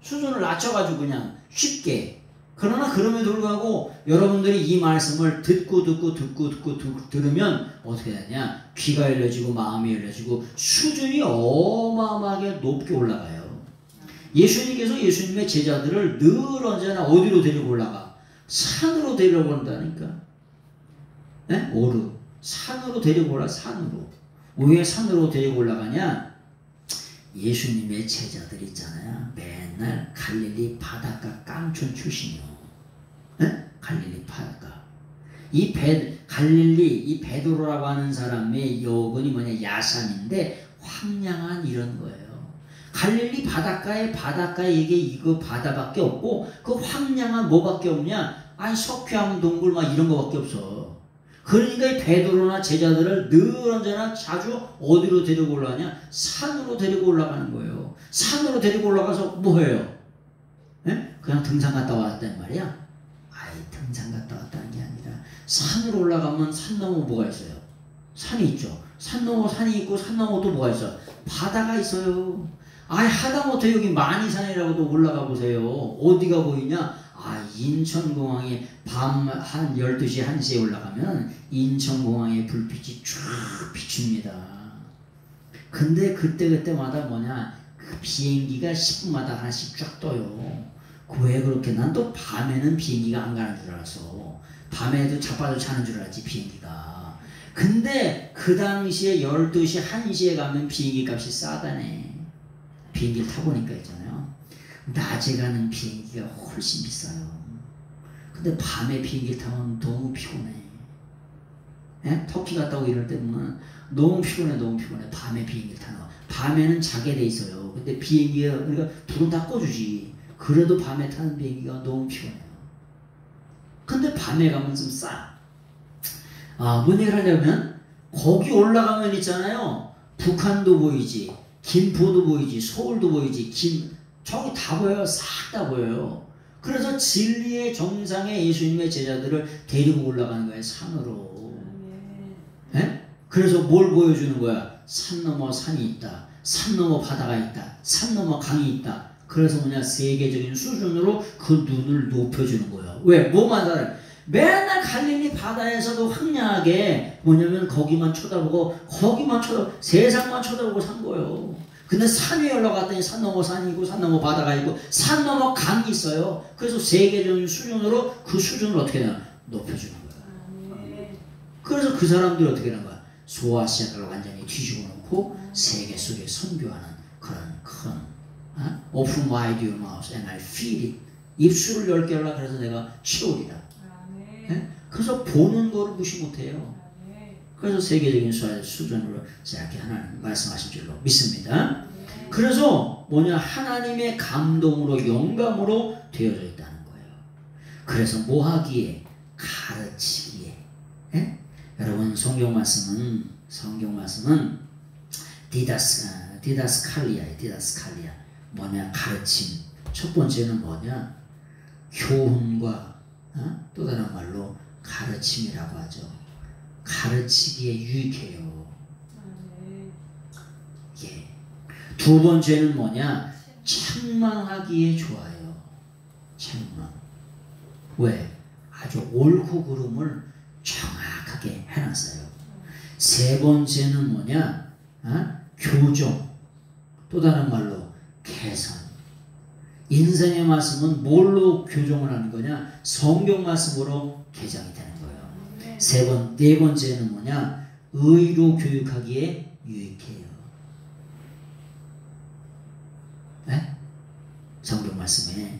수준을 낮춰가지고 그냥 쉽게. 그러나 그럼에도 불구하고 여러분들이 이 말씀을 듣고 들으면 어떻게 되냐? 귀가 열려지고 마음이 열려지고 수준이 어마어마하게 높게 올라가요. 예수님께서 예수님의 제자들을 늘 언제나 어디로 데리고 올라가? 산으로 데리고 온다니까. 네? 오르. 산으로 데리고 올라. 산으로. 왜 산으로 데리고 올라가냐? 예수님의 제자들 있잖아요. 맨날 갈릴리 바닷가 깡촌 출신이요. 네? 갈릴리 바닷가. 이 베드로라고 하는 사람의 여건이 뭐냐? 야산인데 황량한 이런 거예요. 갈릴리 바닷가에 이게 이거 바다밖에 없고, 그 황량한 뭐밖에 없냐? 석회암 동굴 막 이런 거밖에 없어. 그러니까 이 베드로나 제자들을 늘 언제나 자주 어디로 데리고 올라가냐? 산으로 데리고 올라가는 거예요. 산으로 데리고 올라가서 뭐 해요? 예? 그냥 등산 갔다 왔단 말이야? 등산 갔다 왔다는 게 아니라 산으로 올라가면 산 넘어 뭐가 있어요? 산이 있죠. 산 넘어 산이 있고, 산 넘어 또 뭐가 있어? 바다가 있어요. 하다못해 여기 만이산이라고도 올라가 보세요. 어디가 보이냐? 인천공항에 밤 한 12시, 1시에 올라가면 인천공항의 불빛이 쫙 비춥니다. 근데 그때마다 뭐냐? 그 비행기가 10분마다 하나씩 쫙 떠요. 왜 그렇게? 난 또 밤에는 비행기가 안 가는 줄 알았어. 밤에도 자빠져 자는 줄 알았지, 비행기가. 근데 그 당시에 12시, 1시에 가면 비행기 값이 싸다네. 비행기를 타보니까 있잖아요. 낮에 가는 비행기가 훨씬 비싸요. 근데 밤에 비행기를 타면 너무 피곤해. 예? 터키 갔다 오고 이럴 때 보면 너무 피곤해. 밤에 비행기를 타는 거. 밤에는 자게 돼 있어요. 근데 비행기가, 그러니까 불은 다 꺼주지. 그래도 밤에 타는 비행기가 너무 피곤해요. 근데 밤에 가면 좀 싸. 뭔 얘기를 하냐면, 거기 올라가면 있잖아요. 북한도 보이지, 김포도 보이지, 서울도 보이지, 저기 다 보여요. 싹 다 보여요. 그래서 진리의 정상에 예수님의 제자들을 데리고 올라가는 거예요. 산으로. 네? 그래서 뭘 보여주는 거야? 산 넘어 산이 있다. 산 넘어 바다가 있다. 산 넘어 강이 있다. 그래서 뭐냐 세계적인 수준으로 그 눈을 높여주는 거예요. 왜? 뭐만 알아요? 맨날 갈릴리 바다에서도 황량하게 뭐냐면 거기만 쳐다보고 세상만 쳐다보고 산 거예요. 근데 산 위에 올라갔더니 산 넘어 산이 있고 산 넘어 바다가 있고 산 넘어 강이 있어요. 그래서 세계적인 수준으로 그 수준을 어떻게 하냐 높여주는 거예요. 그래서 그 사람들이 어떻게 하는 거야? 소아시아를 완전히 뒤집어 놓고 세계 속에 선교하는 그런 큰 Open wide your mouth and I feed it. 입술을 열게 하라 그래서 내가 채우리라. 그래서 보는 거를 무시 못해요. 그래서 세계적인 수준으로 이렇게 하나님 말씀하신 줄로 믿습니다. 그래서 뭐냐 하나님의 감동으로 영감으로 되어져 있다는 거예요. 그래서 뭐 하기에? 가르치기에. 여러분 성경 말씀은 디다스칼리아예요. 디다스칼리아. 뭐냐 가르침. 첫 번째는 뭐냐 교훈과 또 다른 말로 가르침이라고 하죠. 가르치기에 유익해요. 예. 두 번째는 뭐냐 책망하기에 좋아요. 책망. 왜? 아주 옳고 그름을 정확하게 해놨어요. 세 번째는 뭐냐 교정. 또 다른 말로 개선. 인생의 말씀은 뭘로 교정을 하는 거냐? 성경 말씀으로 개정이 되는 거예요. 네 번째는 뭐냐? 의로 교육하기에 유익해요. 네? 성경 말씀에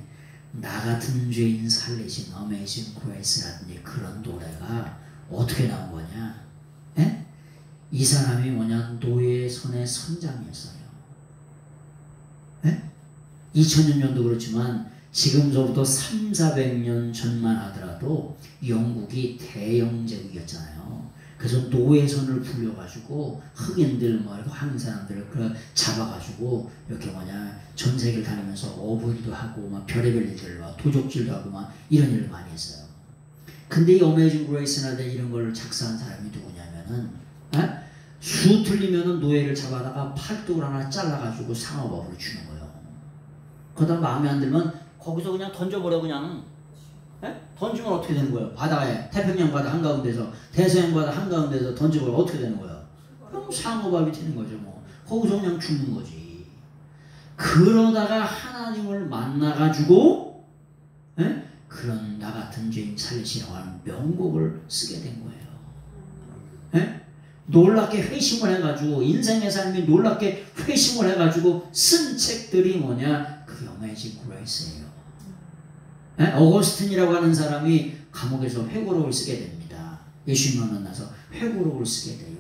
나 같은 죄인 살리신 어메이징 그레이스라든지 그런 노래가 어떻게 나온 거냐? 네? 이 사람이 뭐냐? 노예의 손의 선장이었어요. 네? 2000년도 그렇지만 지금서부터 300~400년 전만 하더라도 영국이 대영 제국이었잖아요. 그래서 노예선을 불려가지고 흑인들 한인 사람들을 잡아가지고 이렇게 전 세계를 다니면서 어부일도 하고 별의별 일들 도적질도 하고 이런 일을 많이 했어요. 근데 이 어메이징 그레이스나 이런 걸 작사한 사람이 누구냐면은 수 틀리면은 노예를 잡아다가 팔뚝을 하나 잘라가지고 상어밥으로 주는 거예요. 그러다 마음에 안 들면 거기서 그냥 던져버려 그냥. 던지면 어떻게 되는 거예요? 바다에 태평양 바다 한가운데서 대서양 바다 한가운데서 던져버려 어떻게 되는 거예요? 그럼 상어밥이 되는 거죠. 거기서 그냥 죽는 거지. 그러다가 하나님을 만나가지고 그런 나 같은 죄인 살리시라고 하는 명곡을 쓰게 된 거예요. 놀랍게 회심을 해가지고 인생의 삶이 놀랍게 회심을 해가지고 쓴 책들이 뭐냐? 그게 어메이징 그레이스예요. 어거스틴이라고 하는 사람이 감옥에서 회고록을 쓰게 됩니다. 예수님을 만나서 회고록을 쓰게 돼요.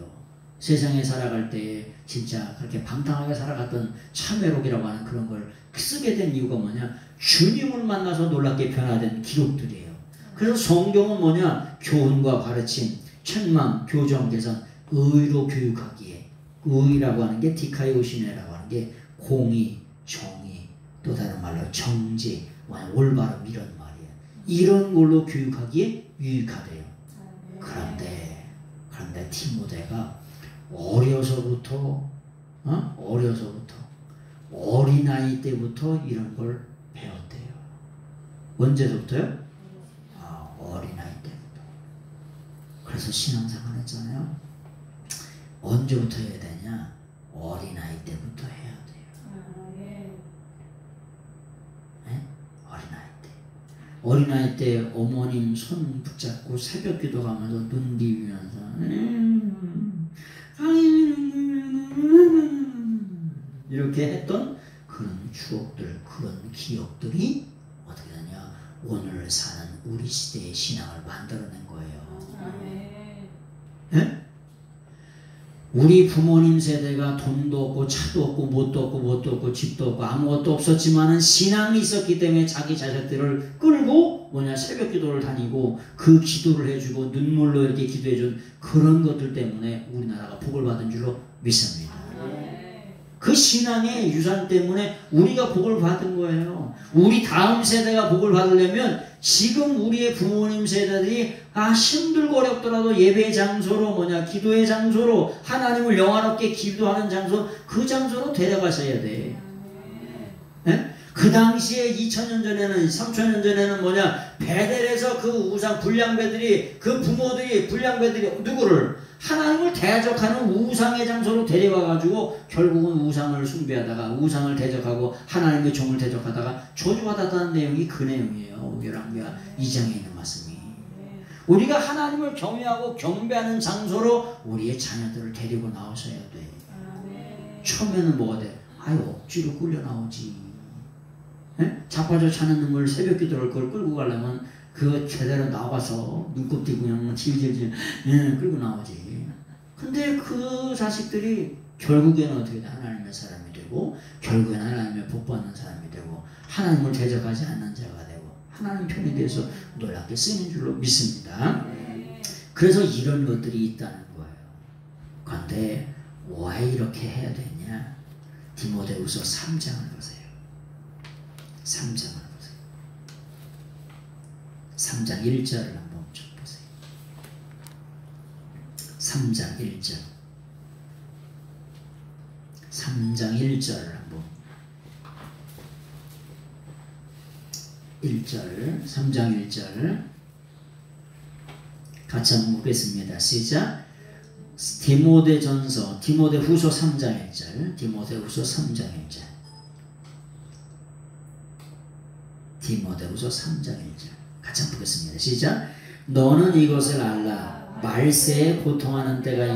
세상에 살아갈 때 진짜 그렇게 방탕하게 살아갔던 참회록이라고 하는 그런 걸 쓰게 된 이유가 뭐냐? 주님을 만나서 놀랍게 변화된 기록들이에요. 그래서 성경은 뭐냐? 교훈과 가르침, 책망, 교정, 개선, 의로 교육하기에. 의라고 하는 게 디카이오시네라고 하는 게 공의, 정의, 또 다른 말로 정직, 올바름 이런 말이에요. 이런 걸로 교육하기에 유익하대요. 그런데 티모데가 어려서부터 어린아이 때부터 이런 걸 배웠대요. 언제부터요? 어린아이 때부터. 그래서 신앙생활 했잖아요. 언제부터 해야 되냐? 어린아이 때부터 해야 돼요. 어린아이 때 어머님 손 붙잡고 새벽 기도 가면서 눈 비비면서 이렇게 했던 그런 추억들, 그런 기억들이 어떻게 되냐? 오늘 사는 우리 시대의 신앙을 만들어낸 거예요. 네? 우리 부모님 세대가 돈도 없고 차도 없고 뭣도 없고 집도 없고 아무것도 없었지만은 신앙이 있었기 때문에 자기 자식들을 끌고 새벽 기도를 다니고 그 기도를 해주고 눈물로 이렇게 기도해준 그런 것들 때문에 우리나라가 복을 받은 줄로 믿습니다. 그 신앙의 유산 때문에 우리가 복을 받은 거예요. 우리 다음 세대가 복을 받으려면 지금 우리의 부모님 세대들이 힘들고 어렵더라도 예배 장소로 기도의 장소로 하나님을 영화롭게 기도하는 장소 그 장소로 데려가셔야 돼. 네? 그 당시에 2000년 전에는 3000년 전에는 뭐냐 베델에서 그 우상 불량배들이 그 부모들이 불량배들이 누구를 하나님을 대적하는 우상의 장소로 데려와가지고 결국은 우상을 숭배하다가 우상을 대적하고 하나님의 종을 대적하다가 저주받았다는 내용이 그 내용이에요. 열왕기하 2장에 있는 말씀이. 우리가 하나님을 경외하고 경배하는 장소로 우리의 자녀들을 데리고 나오셔야 돼. 처음에는 뭐가 돼? 아유 억지로 끌려 나오지. 자빠져 자는 놈을 새벽 기도를 그걸 끌고 가려면 그거 제대로 나와서 눈곱띠 그냥 질질질 끌고 나오지. 근데 그 자식들이 결국에는 어떻게 돼? 하나님의 사람이 되고 결국에는 하나님의 복받는 사람이 되고 하나님을 대적하지 않는 자가 되고 하나님 편에 대해서 놀랍게 쓰이는 줄로 믿습니다. 그래서 이런 것들이 있다는 거예요. 그런데 왜 이렇게 해야 되냐? 디모데후서 3장을 보세요. 3장을 보세요. 3장 1절을 한번 좀 보세요. 3장 1절. 3장 1절을 한번 1절 3장 1절 같이 한번 보겠습니다. 시작. 디모데전서 디모데후서 3장 1절 디모데후서 3장 1절 디모데후서 3장 1절 같이 한번 보겠습니다. 시작. 너는 이것을 알라. 말세에 고통하는 때가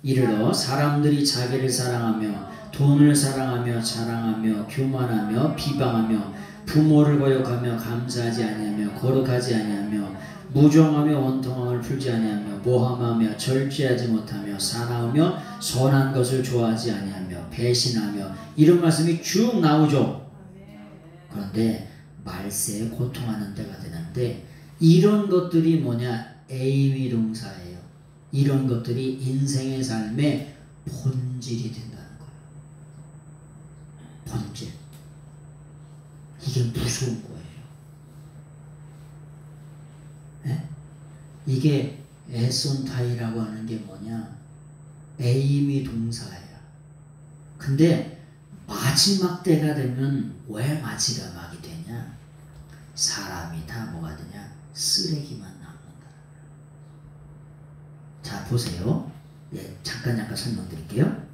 이르러 사람들이 자기를 사랑하며 돈을 사랑하며 자랑하며 교만하며 비방하며 부모를 거역하며 감사하지 아니하며 거룩하지 아니하며 무정하며 원통함을 풀지 아니하며 모함하며 절제하지 못하며 사나우며 선한 것을 좋아하지 아니하며 배신하며 이런 말씀이 쭉 나오죠. 그런데 말세에 고통하는 때가 되는데 이런 것들이 뭐냐? 에이미 동사예요. 이런 것들이 인생의 삶의 본질이 된다는 거예요. 본질. 이게 무서운 거예요. 네? 이게 에손타이라고 하는 게 뭐냐? 에이미 동사예요. 근데 마지막 때가 되면 왜 마지막이 되냐? 사람이 다 뭐가 되냐? 쓰레기만 남는다. 자 보세요. 예, 잠깐 설명드릴게요.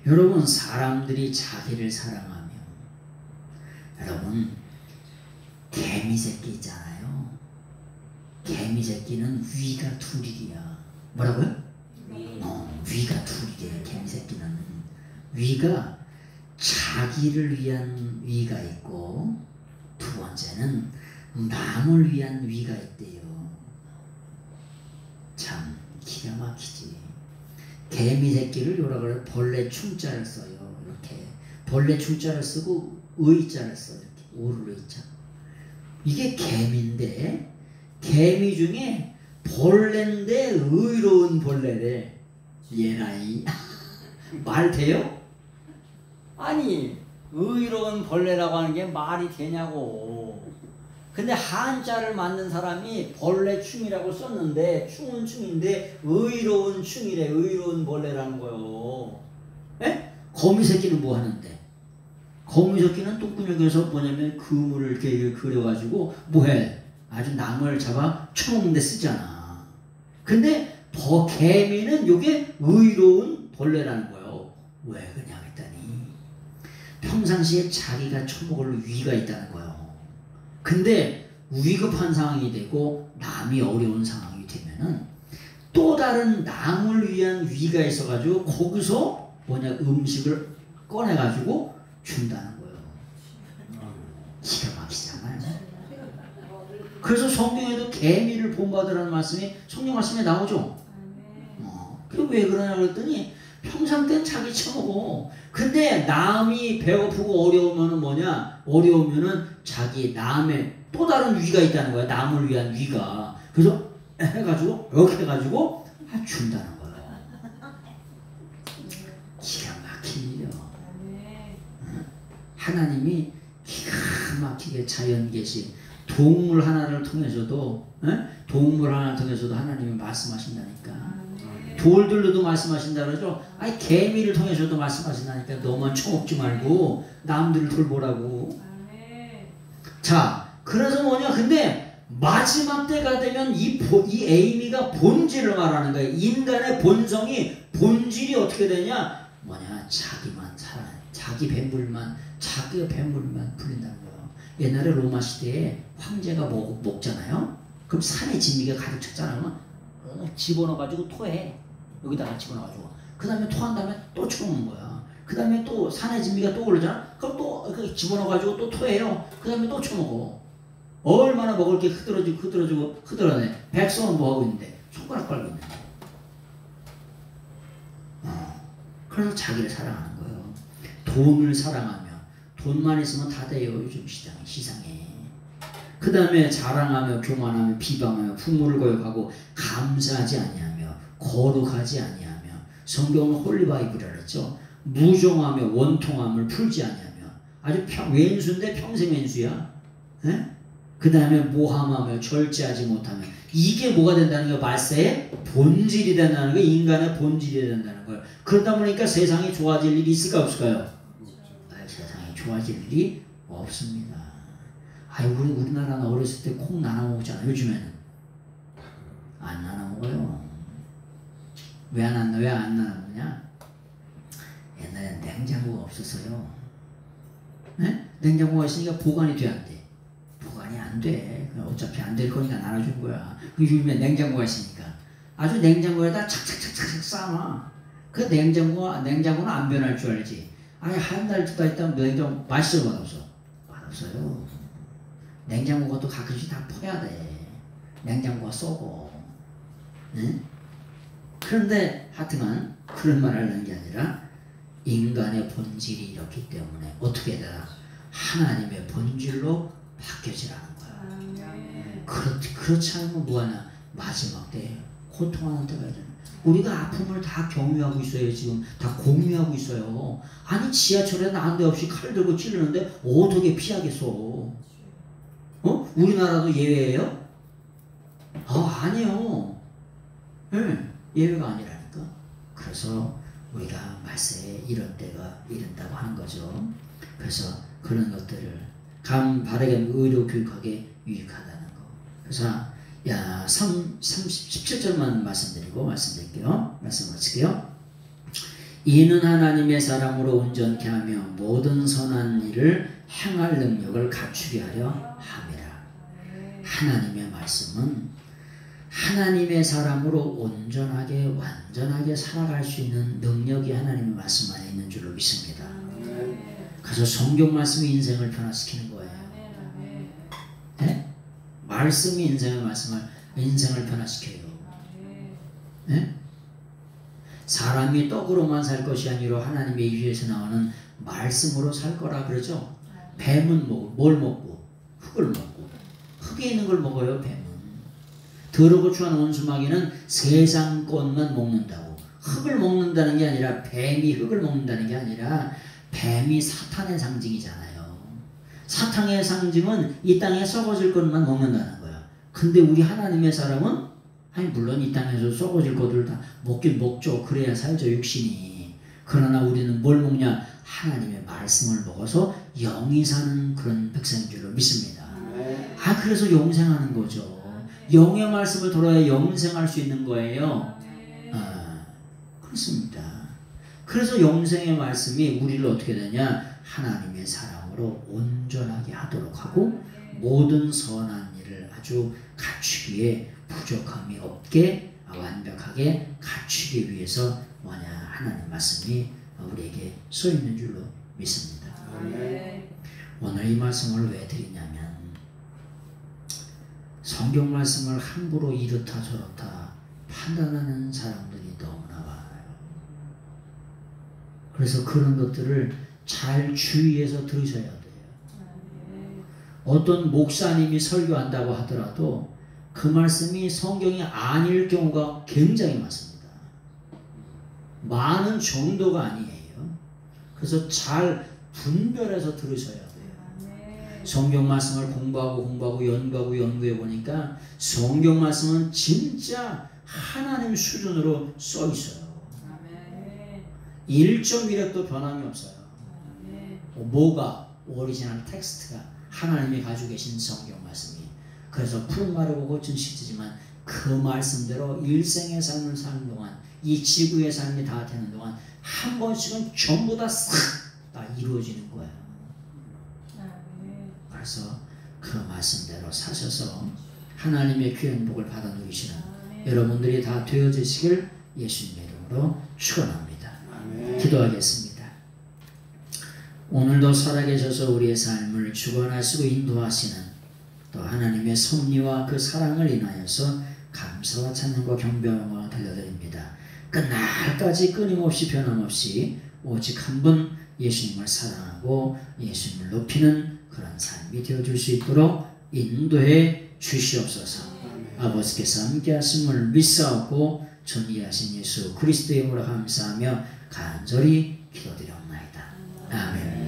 여러분 사람들이 자기를 사랑하며 여러분 개미 새끼 있잖아요. 개미 새끼는 위가 둘이야. 뭐라고요? 위가 둘이래. 개미 새끼는 위가 자기를 위한 위가 있고 두 번째는 남을 위한 위가 있대요. 참 기가 막히지. 개미 새끼를 뭐라 그래? 벌레 충자를 써요. 이렇게 벌레 충자를 쓰고 의자를 써. 이렇게 오를 의자. 이게 개미인데 개미 중에 벌레인데 의로운 벌레래. 얘라이 말 돼요? 아니 의로운 벌레라고 하는 게 말이 되냐고. 근데 한자를 만든 사람이 벌레 충이라고 썼는데 충은 충인데 의로운 충이래. 의로운 벌레라는 거요. 에? 거미 새끼는 뭐 하는데? 거미 새끼는 똥구녕에서 뭐냐면 그물을 이렇게 그려가지고 뭐해? 아주 나무를 잡아 쳐먹는 데 쓰잖아. 근데 개미는 요게 의로운 벌레라는 거예요. 왜 그러냐 했더니 평상시에 자기가 쳐먹을 위가 있다는 거예요. 근데 위급한 상황이 되고 남이 어려운 상황이 되면은 또 다른 남을 위한 위가 있어가지고 거기서 뭐냐 음식을 꺼내가지고 준다는 거예요. 기가 막히잖아요. 그래서 성경에도 개미를 본받으라는 말씀이 성경 말씀에 나오죠. 그게 왜 그러냐 그랬더니 평상 때는 자기 쳐먹어. 근데 남이 배고프고 어려우면은 뭐냐? 어려우면은 자기 남의 또 다른 위가 있다는 거야. 남을 위한 위가. 그래서 해가지고 이렇게 해가지고 준다는 거야. 기가 막힌 일이야. 하나님이 기가 막히게 자연 계시 동물 하나를 통해서도 하나님이 말씀하신다니까. 돌들로도 말씀하신다 그러죠. 아니 개미를 통해서도 말씀하신다니까. 너만 처먹지 말고 남들을 돌보라고. 자, 그래서 뭐냐? 근데 마지막 때가 되면 이 에이미가 본질을 말하는 거예요. 인간의 본성이 본질이 어떻게 되냐? 뭐냐? 자기만 살아, 자기 배물만, 자기의 배물만 불린다는 거예요. 옛날에 로마 시대에 황제가 먹잖아요. 그럼 산에 진미가 가득 찼잖아요. 집어넣어가지고 토해. 여기다가 집어넣어가지고. 그 다음에 토한 다음에 또 쳐먹는 거야. 그 다음에 또 산에 진미가 또 오르잖아. 그럼 또 집어넣어가지고 또 토해요. 그 다음에 또 쳐먹어. 얼마나 먹을 게 흐드러내. 백성은 뭐 하고 있는데? 손가락 빨고 있는데. 그래서 자기를 사랑하는 거예요. 돈을 사랑하며. 돈만 있으면 다 돼요. 요즘 시장에. 그 다음에 자랑하며 교만하며 비방하며 풍물을 거역하고 감사하지 아니하며 거룩하지 아니하며. 성경은 홀리바이블이라 그랬죠. 무정하며 원통함을 풀지 아니하며. 아주 왼수인데 평생 왼수야. 그 다음에 모함하며 절제하지 못하며. 이게 뭐가 된다는 거예요? 말세의 본질이 된다는 거예요. 인간의 본질이 된다는 거예요. 그러다 보니까 세상이 좋아질 일이 있을까 없을까요? 세상이 좋아질 일이 없습니다. 우리나라는 어렸을 때 콩 나눠 먹잖아요. 요즘에는 안 나눠 먹어요. 왜 안 나눠 먹냐? 옛날엔 냉장고가 없었어요. 냉장고가 있으니까 보관이 돼 안 돼? 보관이 안 돼. 어차피 안 될 거니까 나눠준 거야. 요즘에 냉장고가 있으니까 아주 냉장고에다 착착착착 쌓아놔. 그 냉장고는 안 변할 줄 알지. 아니 한 달 두 달 있다면 냉장고 맛있어 맛없어? 맛없어요. 냉장고가 또 가끔씩 다 퍼야 돼. 냉장고가 썩어. 응? 그런데 하여튼간 그런 말 하려는 게 아니라 인간의 본질이 이렇기 때문에 어떻게 되나? 하나님의 본질로 바뀌어지라는 거야. 그렇지 않으면 뭐하냐? 마지막 때 고통하는 때가 있잖아. 우리가 아픔을 다 경유하고 있어요. 지금 다 공유하고 있어요. 아니 지하철에 난데없이 칼 들고 찌르는데 어떻게 피하겠어? 우리나라도 예외예요? 아니에요. 예외가 아니라니까. 그래서 우리가 말세에 이런 때가 이른다고 하는 거죠. 그래서 그런 것들을 바르게 의료 교육하게 유익하다는 거. 그래서 17절만 말씀드릴게요. 말씀 마칠게요. 이는 하나님의 사람으로 온전케 하며 모든 선한 일을 행할 능력을 갖추게 하려 함이라. 하나님의 말씀은 하나님의 사람으로 온전하게 완전하게 살아갈 수 있는 능력이 하나님의 말씀 안에 있는 줄로 믿습니다. 그래서 성경 말씀이 인생을 변화시키는 거예요. 네? 말씀이 인생을 변화시켜요. 네? 사람이 떡으로만 살 것이 아니라 하나님의 입에서 나오는 말씀으로 살 거라 그러죠. 뱀은 뭘 먹고? 흙을 먹고. 흙에 있는 걸 먹어요. 뱀은. 더럽고 추한 원수마귀는 세상 것만 먹는다고. 흙을 먹는다는 게 아니라 뱀이 흙을 먹는다는 게 아니라 뱀이 사탄의 상징이잖아요. 사탄의 상징은 이 땅에 썩어질 것만 먹는다는 거야. 근데 우리 하나님의 사람은 물론 이 땅에서 썩어질 것들을 다 먹긴 먹죠. 그래야 살죠. 육신이. 그러나 우리는 뭘 먹냐? 하나님의 말씀을 먹어서 영이 사는 그런 백성인 줄로 믿습니다. 그래서 영생하는 거죠. 영의 말씀을 들어야 영생할 수 있는 거예요. 그렇습니다. 그래서 영생의 말씀이 우리를 어떻게 되냐? 하나님의 사랑으로 온전하게 하도록 하고 모든 선한 일을 아주 갖추기에 부족함이 없게 완벽하게 갖추기 위해서 하나님 말씀이 우리에게 써 있는 줄로 믿습니다. 오늘 이 말씀을 왜 드리냐면 성경 말씀을 함부로 이렇다 저렇다 판단하는 사람들이 너무나 많아요. 그래서 그런 것들을 잘 주의해서 들으셔야 돼요. 어떤 목사님이 설교한다고 하더라도 그 말씀이 성경이 아닐 경우가 굉장히 많습니다. 많은 정도가 아니에요. 그래서 잘 분별해서 들으셔야 돼요. 성경 말씀을 공부하고 연구해 보니까 성경 말씀은 진짜 하나님 수준으로 써 있어요. 아멘. 1.1획도 변함이 없어요. 아멘. 뭐가 오리지널 텍스트가 하나님이 가지고 계신 성경 말씀이. 그래서 푸른 마르고 고친 시트지만 그 말씀대로 일생의 삶을 사는 동안 이 지구의 삶이 다 되는 동안 한 번씩은 전부 다 싹 다 이루어지는 거예요. 아멘. 그래서 그 말씀대로 사셔서 하나님의 귀한 복을 받아 누리시는 아멘. 여러분들이 다 되어지시길 예수님의 이름으로 축원합니다. 기도하겠습니다. 오늘도 살아계셔서 우리의 삶을 주관하시고 인도하시는 또 하나님의 섭리와 그 사랑을 인하여서 감사와 찬양과 경배와 들려드립니다. 끝날까지 끊임없이 변함없이 오직 한 분 예수님을 사랑하고 예수님을 높이는 그런 삶이 되어줄 수 있도록 인도해 주시옵소서. 아버지께서 함께 하심을 믿사옵고 존귀하신 예수 그리스도의 이름으로 감사하며 간절히 기도드리옵나이다. 아멘.